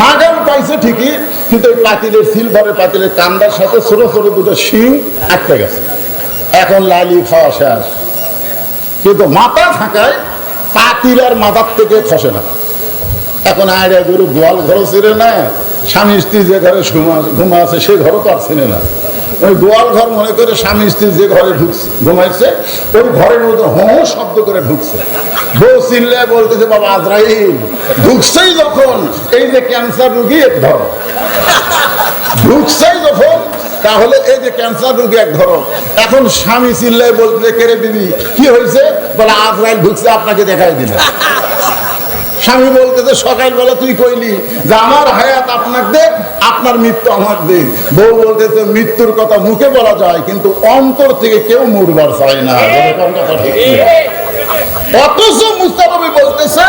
নাগাল পাইছে ঠিকই, কিন্তু ওই পাতিলের সিলভারের পাতিলের কান্দার সাথে ছোট ছোট দুটো শিং আটকে গেছে। এখন লালি খাওয়া শেষ, কিন্তু মাথা থাকায় পাতিল আর মাথার থেকে খসে না। এখন আড়িয়া গরু গোয়াল ঘর ছিঁড়ে না, স্বামী স্ত্রী যে ঘরে ঘুমা আছে সে ঘরও তো আর চেনে না, ওই গোয়াল ঘর মনে করে স্বামী স্ত্রী যে ঘরে ঘুমাইছে ওই ঘরের মধ্যে হো শব্দ করে ঢুকছে। বউ চিল্লে বলতেছে বাবা আজরাইল ঢুকছেই যখন এই যে ক্যান্সার রুগী এক ধর, ঢুকছেই যখন তাহলে এই যে ক্যান্সার রোগী এক ধরো। এখন স্বামী চিল্লাই বলতে কেড়ে দিবি কি হয়েছে, বলে আজরাইল ঢুকছে আপনাকে দেখাই দিল। স্বামী বলতেছে সকালবেলা তুই কইলি যে আমার হায়াত আপনার দেখ, আপনার মৃত্যু আমার দেখ। বউ বলতেছে মৃত্যুর কথা মুখে বলা যায় কিন্তু অন্তর থেকে কেউ মরবার চায় না। অথচ মুস্তা নবী বলতেছে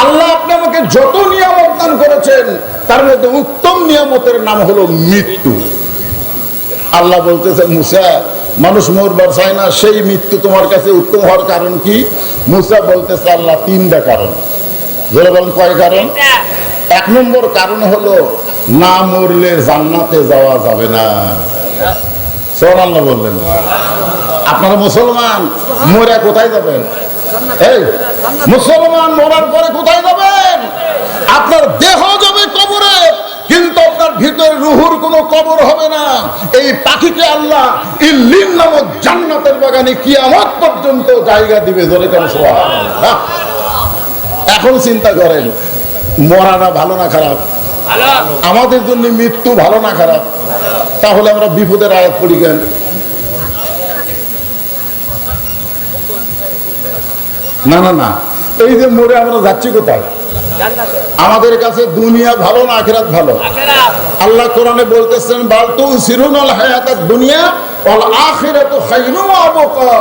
আল্লাহ আপনি আমাকে যত নিয়ামত দান করেছেন তার মধ্যে উত্তম নিয়ামতের নাম হলো মৃত্যু। আল্লাহ বলতেছে মুসা মানুষ মরবার চায় না, সেই মৃত্যু তোমার কাছে উত্তম হওয়ার কারণ কি? মুসা বলতেছে আল্লাহ তিনটা কারণ। বলে বলেন কয় কারণ? এক নম্বর কারণ হলো না মরলে জান্নাতে যাওয়া যাবে না। সুবহানাল্লাহ বললেন। আপনারা মুসলমান মরে কোথায় যাবেন? এই মুসলমান মরার পরে কোথায় যাবেন? আপনার দেহ যাবে কবরে, কিন্তু আপনার ভিতরে রুহুর কোনো কবর হবে না। এই পাখিকে আল্লাহ ইল্লিন নামক জান্নাতের বাগানে কিয়ামত পর্যন্ত জায়গা দিবে। জোরে কেন সুবহানাল্লাহ। এখন চিন্তা করেন মরাটা ভালো না খারাপ? আমাদের জন্য মৃত্যু ভালো না খারাপ? তাহলে আমরা বিপদের আয়াত পড়ি কেন? না না না, এই যে মরে আমরা যাচ্ছি কোথায়? আমাদের কাছে দুনিয়া ভালো না আখিরাত ভালো? আল্লাহ কোরআনে বলতেছেন বাল তুসিরুনাল হায়াতাদ দুনিয়া ওয়াল আখিরাতু খায়রুন ওয়া আবকা।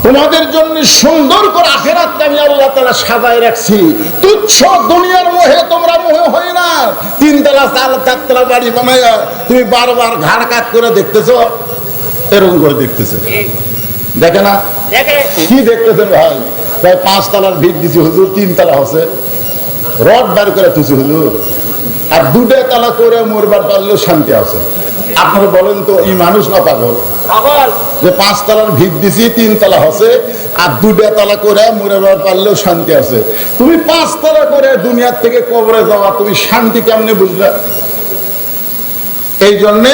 তোমাদের জন্য সুন্দর করে আখিরাতকে আমি আল্লাহ তাআলা সাজায় রাখছি। তুচ্ছ দুনিয়ার মোহে তোমরা মোহে হয় না। তিনতলা চারতলা বাড়ি বানায়া তুমি বারবার ঘাড় কাট করে দেখতেছো, এরকম করে দেখতেছে, দেখে না? কি দেখতেছেন ভাই? প্রায় 5 তলার ভিত দিছি হুজুর, 3 তলা হচ্ছে, রড বার করে তুছি হুজুর, আর 2টা তলা করে মরবার পারলেও শান্তি আছে। আপনারা বলেন তো এই মানুষ না পাগল? যে 5 তলার ভিত দিছি 3 তলা হচ্ছে আর 2টা তলা করে মরবার পারলেও শান্তি আছে। তুমি 5 তলা করে দুনিয়ার থেকে কবরে যাওয়া, তুমি শান্তি কেমনে বুঝলা? এই জন্যে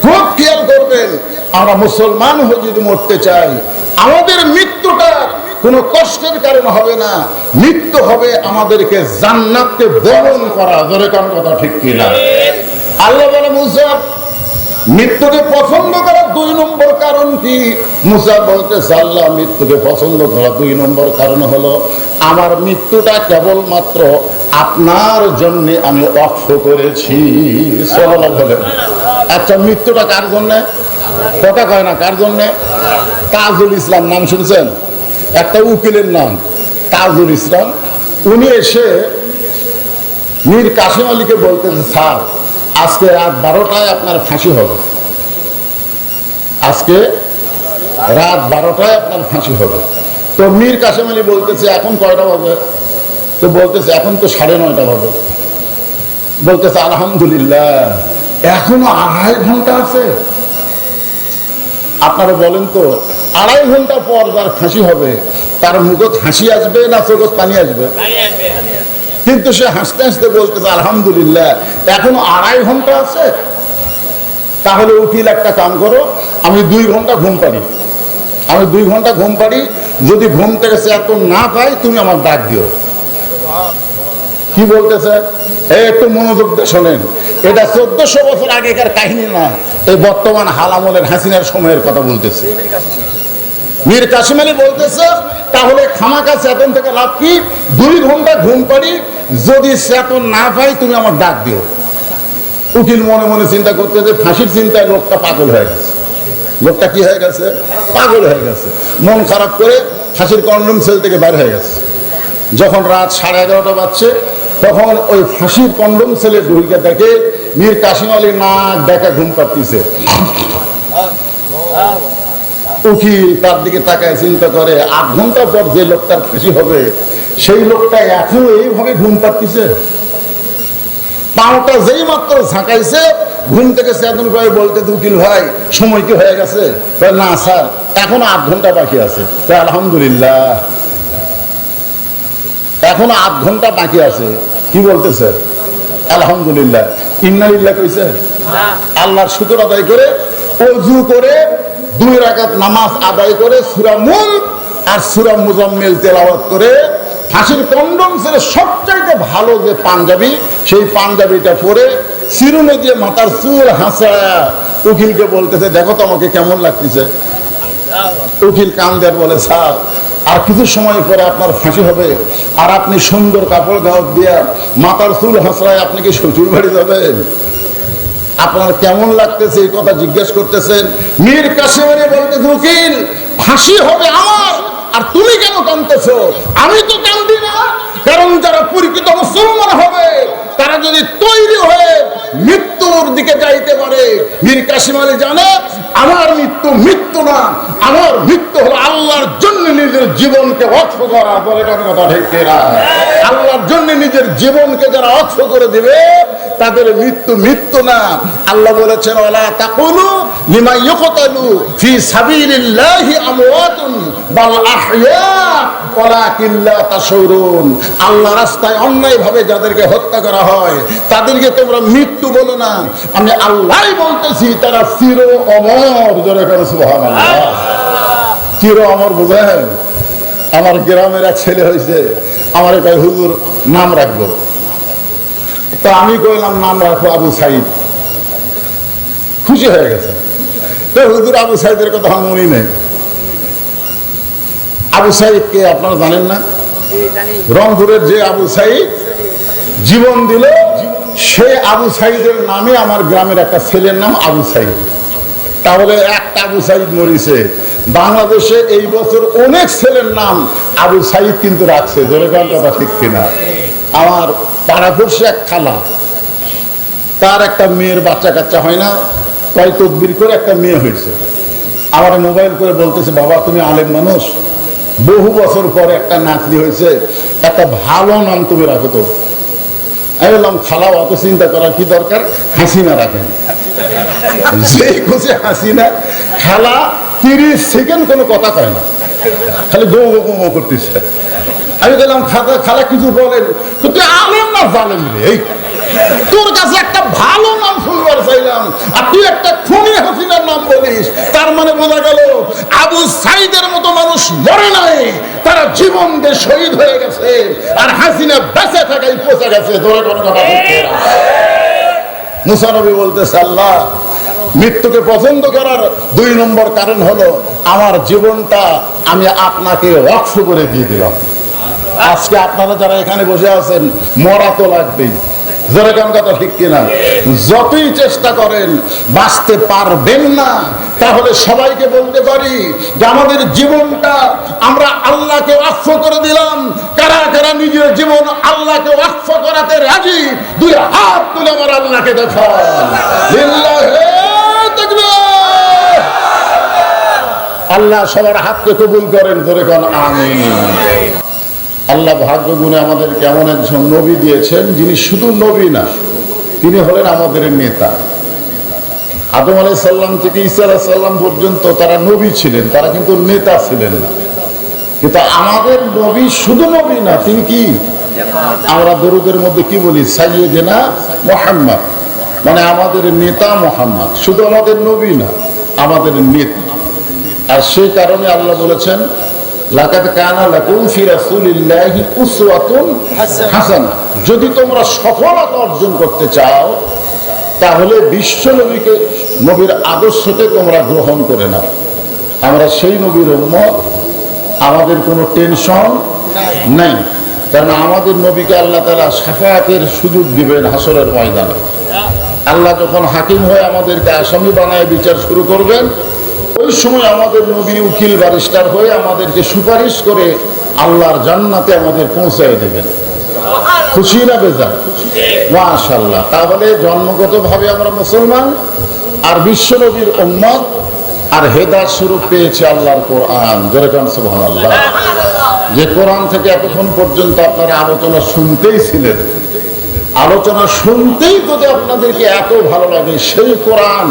খুব খেয়াল করবেন, আমরা মুসলমান হয়ে যদি মরতে চাই আমাদের মৃত্যুটা কোনো কষ্টের কারণ হবে না, মৃত্যু হবে আমাদেরকে জান্নাতকে বরণ করা। ধরে কোন কথা ঠিক কিনা? আল্লাহ বলে মুসা মৃত্যুকে পছন্দ করার 2 নম্বর কারণ কি? মুসা বলতেছে আল্লাহ মৃত্যুকে পছন্দ করা 2 নম্বর কারণ হলো আমার মৃত্যুটা কেবলমাত্র আপনার জন্য আমি ওয়াকফ করেছি। সাল্লাল্লাহু আলাইহি ওয়াসাল্লাম। আচ্ছা মৃত্যুটা কার জন্য? কথা কয় না কার জন্য? তাজুল ইসলাম নাম শুনছেন? একটা উকিলের নাম তাজুল ইসলাম। উনি এসে মীর কাসিম আলীকে বলতেছে স্যার আজকে রাত 12টায় আপনার ফাঁসি হবে, আজকে রাত 12টায় আপনার ফাঁসি হবে। তো মীর কাসিম আলী বলতেছে এখন কয়টা বাজে? তো বলতেছে এখন তো 9:30 বাজে। বলতেছে আলহামদুলিল্লাহ এখনো 2.5 ঘন্টা আছে। আপনারা বলেন তো 2.5 ঘন্টা পর যার ফাঁসি হবে তার মুখে হাসি আসবে না চোখে পানি আসবে? কিন্তু সে হাসতে হাসতে বলতেছে আলহামদুলিল্লাহ এখনো 2.5 ঘন্টা আছে। তাহলে উকিল একটা কাম করো, আমি 2 ঘন্টা ঘুম পারি, আমি 2 ঘন্টা ঘুম পারি, যদি ঘুম থেকে এত না পাই তুমি আমার ডাক দিও। কি বলতেছে একটু মনোযোগ দিয়ে শোনেন, এটা 1400 বছর আগেকার কাহিনী না, এই বর্তমান হালামলের হাসিনার সময়ের কথা বলতেছে। মীর কাসিম আলী বলতেছে তাহলে খামাকা চেতন থেকে লাভ কি? 2 ঘন্টা ঘুম পারি, যদি চেতন না পাই তুমি আমার ডাক দিও। উকিল মনে মনে চিন্তা করতেছে ফাঁসির চিন্তায় লোকটা পাগল হয়ে গেছে। লোকটা কি হয়ে গেছে? পাগল হয়ে গেছে। মন খারাপ করে ফাঁসির কন্ডম সেল থেকে বের হয়ে গেছে। যখন রাত 11:30 বাজছে তখন ওই ফাঁসির কন্ডম সেলে ঢুকে দেখে মীর কাসিম আলী নাক দেখা ঘুম পাড়তেছে। উকিল তার দিকে তাকায় চিন্তা করে 8 ঘন্টা পর যে লোকটার ফাঁসি হবে সেই লোকটা এখনো এইভাবে ঘুম পাড়তেছে। পাওটা যেই মাত্র ঝাঁকাইছে ঘুম থেকে চেতন করে বলতে উকিল ভাই সময় কি হয়ে গেছে? না স্যার এখনো 8 ঘন্টা বাকি আছে। আলহামদুলিল্লাহ এখনো 8 ঘন্টা বাকি আছে। কি বলতেছে? আলহামদুলিল্লাহ, ইন্নালিল্লাহ কইছে। আল্লাহর শুকর আদায় করে ওযু করে 2 রাকাত নামাজ আদায় করে সূরা মুলক আর সূরা মুজাম্মিল তেলাওয়াত করে ফাঁসির কন্ডম ছেড়ে সবচাইতে ভালো যে পাঞ্জাবি, সেই পাঞ্জাবিটা পরে চিরুনি দিয়ে মাথার চুল হাসায়া উকিলকে বলতেছে, দেখো তো আমাকে কেমন লাগতেছে। উকিল কান্দের বলে, স্যার আর কিছু সময় পরে আপনার ফাঁসি হবে, আর আপনি সুন্দর কাপড় গাউত দিয়া মাথার চুল হাসরায় আপনি কি শ্বশুর বাড়ি যাবেন? আপনার কেমন লাগতেছে এই কথা জিজ্ঞেস করতেছেন। মীর কাসেমী বলতেছে, উকিল ফাঁসি হবে আমার, আর তুমি কেন কাঁদতেছো? আমি তো কান্দি না, কারণ যারা পরিচিত মুসলমান হবে তারা যদি তৈরি হয়ে মৃত্যুর দিকে যাইতে পারে, মীর কাসেম আলী জানে আমার মৃত্যু মৃত্যু না, আমার মৃত্যু হলো আল্লাহর জন্য নিজের জীবনকে ওয়াকফ করা। বলে কথা ঠিক কিনা? আল্লাহর জন্য নিজের জীবনকে যারা ওয়াকফ করে দিবে তাদের মৃত্যু মৃত্যু না। আল্লাহ বলেছেন, ওয়ালা তাকুলু লিমা ইউকতালু ফি সাবিলিল্লাহি আমওয়াতুন বাল আহইয়া ওয়ালাকিন লা তাশউরুন। আল্লাহর রাস্তায় অন্যায়ভাবে যাদেরকে হত্যা করা হয় তাদেরকে তোমরা মৃত্যু বলো না, আমি আল্লাহই বলতেছি তারা চির অমর। জোরে করে সুবহানাল্লাহ। চির অমর বুঝেন? আমার গ্রামের এক ছেলে হয়েছে, আমার কয় হুজুর নাম রাখবো, তো আমি কইলাম নাম রাখো আবু সাইদ। খুশি হয়ে গেছে। তো হুজুর আবু সাইদের কথা আমার মনে নেই। আবু সাইদ কে আপনারা জানেন না? রংপুরের যে আবু সাইদ জীবন দিল, সে আবু সাইদের নামে আমার গ্রামের একটা ছেলের নাম আবু সাইদ। তাহলে একটা আবু সাইদ মরিছে। বাংলাদেশে এই বছর অনেক ছেলের নাম আবু সাইদ কিন্তু রাখছে। জোরে কোন কথা ঠিক কিনা? আমার পাড়াপড়শি এক খালা, তার একটা মেয়ের বাচ্চা কাচ্চা হয় না, তাই তদবির করে একটা মেয়ে হয়েছে। আমার মোবাইল করে বলতেছে, বাবা তুমি আলেম মানুষ, বহু বছর পর একটা নাতনি হয়েছে, একটা ভালো নাম তুমি রাখো তো। আমি বললাম, খালা অত চিন্তা করার কি দরকার, হাসিনা রাখেন। যেই খুশি হাসিনা। খালা 30 সেকেন্ড কোনো কথা কয় না, খালি গো গো গো করতেছে। আমি বললাম, খালা কিছু বলেন, তুই আলেম না জালেম রে? এই তোর কাছে একটা ভালো নাম শুনবার চাইলাম, আর তুই একটা খুনি হাসিনার নাম বলিস। তার মানে বোঝা গেল আবু সাইদের মতো মানুষ মরে নাই, তারা জীবন দিয়ে শহীদ হয়ে গেছে, আর হাসিনা বেঁচে থাকাই পচে গেছে। ধরে কোনো কথা বলতে মুসা নবী বলতেছে, আল্লাহ মৃত্যুকে পছন্দ করার 2 নম্বর কারণ হলো আমার জীবনটা আমি আপনাকে ওয়াকফ করে দিয়ে দিলাম। আজকে আপনারা যারা এখানে বসে আছেন, মরা তো লাগবেই। যেরকম কথা ঠিক কিনা? যতই চেষ্টা করেন বাঁচতে পারবেন না। তাহলে সবাইকে বলতে পারি যে আমাদের জীবনটা আমরা আল্লাহকে ওয়াকফ করে দিলাম। কারা কারা নিজের জীবন আল্লাহকে ওয়াকফ করাতে রাজি? 2 হাত তুলে আমার আল্লাহকে দেখান। লিল্লাহি তাকবীর। আল্লাহ সবার হাতকে কবুল করেন। জোরে কোন আমিন। আল্লাহ ভাগ্য গুণে আমাদেরকে এমন একজন নবী দিয়েছেন যিনি শুধু নবী না, তিনি হলেন আমাদের নেতা। আদম আলাইহিস সালাম থেকে ঈসা আলাইহিস সালাম পর্যন্ত তারা নবী ছিলেন, তারা কিন্তু নেতা ছিলেন না। কিন্তু আমাদের নবী শুধু নবী না, তিনি কি? আমরা দরুদের মধ্যে কি বলি? সাইয়্যিদুনা মুহাম্মদ, মানে আমাদের নেতা মুহাম্মদ। শুধু আমাদের নবী না, আমাদের নেতা। আর সেই কারণে আল্লাহ বলেছেন, লাকাদ কানা লাকুম ফি রাসূলিল্লাহি উসওয়াতুন হাসানাহ। যদি তোমরা সফলতা অর্জন করতে চাও তাহলে বিশ্ব নবীকে, নবীর আদর্শকে তোমরা গ্রহণ করে নাও। আমরা সেই নবীর উম্মত, আমাদের কোনো টেনশন নাই, কারণ আমাদের নবীকে আল্লাহ তাআলা শাফাআতের সুযোগ দিবেন হাসরের ময়দানে। আল্লাহ যখন হাকিম হয়ে আমাদেরকে আসামি বানায় বিচার শুরু করবেন, ওই সময় আমাদের নবী উকিল ব্যারিস্টার হয়ে আমাদেরকে সুপারিশ করে আল্লাহর জান্নাতে আমাদের পৌঁছায় দেবেন। খুশি না বেজার? মাশাআল্লাহ। তাহলে জন্মগতভাবে আমরা মুসলমান, আর বিশ্ব নবীর উম্মত, আর হেদায়েত স্বরূপ পেয়েছে আল্লাহর কোরআন। জোরে কান সুবহানাল্লাহ। যে কোরআন থেকে এতক্ষণ পর্যন্ত আপনারা আলোচনা শুনতেই ছিলেন, আলোচনা শুনতেই যদি আপনাদেরকে এত ভালো লাগে, সেই কোরআন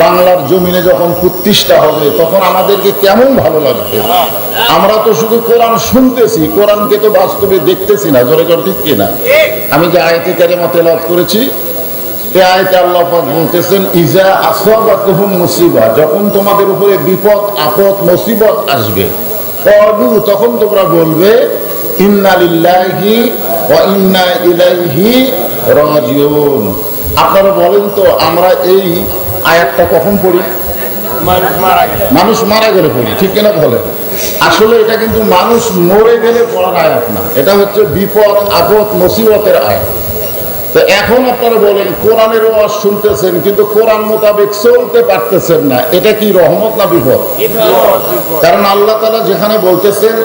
বাংলার জমিনে যখন প্রতিষ্ঠা হবে তখন আমাদেরকে কেমন ভালো লাগবে। আমরা তো শুধু কোরআন শুনতেছি, কোরআনকে তো বাস্তবে দেখতেছি না। জোরে করে ঠিক কিনা? আমি যে আয়াতে কারিমা তেলাওয়াত করেছি, এই আয়াতে আল্লাহ পাক বলতেছেন, ইজা আসাবাতুহুম মুসিবা, যখন তোমাদের উপরে বিপদ আপদ মুসিবত আসবে, ক্বালু, তখন তোমরা বলবে, ইন্না লিল্লাহি ওয়া ইন্না ইলাইহি রাজিউন। আপনারা বলেন তো, আমরা এই আয়াতটা কখন পড়ি? মানুষ মারা গেছে। মানুষ মারা গেলে পড়ি, ঠিক কিনা বলেন? আসলে এটা কিন্তু মানুষ মরে গেলে পড়ার আয়াত না, এটা হচ্ছে বিপদ আপদ মুসিবতের আয়াত। তো এখন আপনারা বলেন, কোরআনের ওয়াজ শুনতেছেন কিন্তু কোরআন মোতাবেক চলতে পারতেছেন না, এটা কি রহমত না বিপদ? কারণ আল্লাহ তাআলা যেখানে বলতেছেন,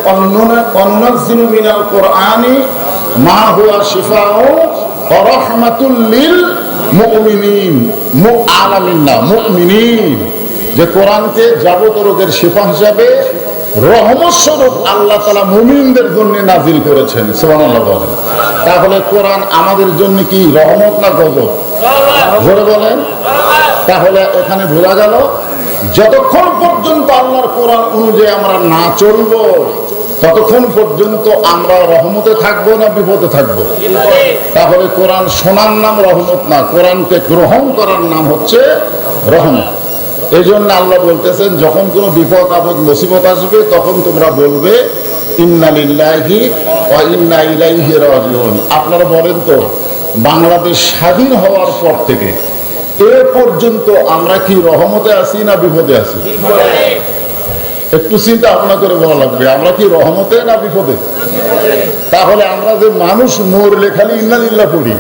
অন্নাযিলু মিনাল কোরআনি মা হুয়া শিফাউ ওয়া রাহমাতুল লিল মুমিনিন, মুআলামিন না, মুমিনিন, যে কোরআনকে যাবত রোগের শিফা হিসাবে রহমত স্বরূপ আল্লাহ তাআলা মুমিনদের জন্য নাজিল করেছেন। সুবহানাল্লাহ বলেন। তাহলে কোরআন আমাদের জন্য কি রহমত না গজব? জোরে বলেন। তাহলে এখানে বোঝা গেল, যতক্ষণ পর্যন্ত আল্লাহর কোরআন অনুযায়ী আমরা না চলবো ততক্ষণ পর্যন্ত আমরা রহমতে থাকবো না বিপদে থাকবো? তাহলে কোরআন শোনার নাম রহমত না, কোরআনকে গ্রহণ করার নাম হচ্ছে রহমত। এই জন্য আল্লাহ বলতেছেন, যখন কোনো বিপদ আপদ মুসিবত আসবে তখন তোমরা বলবে, ইন্না লিল্লাহি ওয়া ইন্না ইলাইহি রাজিউন। আপনারা বলেন তো, বাংলাদেশ স্বাধীন হওয়ার পর থেকে এ পর্যন্ত আমরা কি রহমতে আছি না বিপদে আছি? একটু চিন্তা ভাবনা করে বলা লাগবে, আমরা কি রহমতে না বিপদে? তাহলে আমরা যে মানুষ মরলে খালি ইন্না লিল্লাহ পড়ি,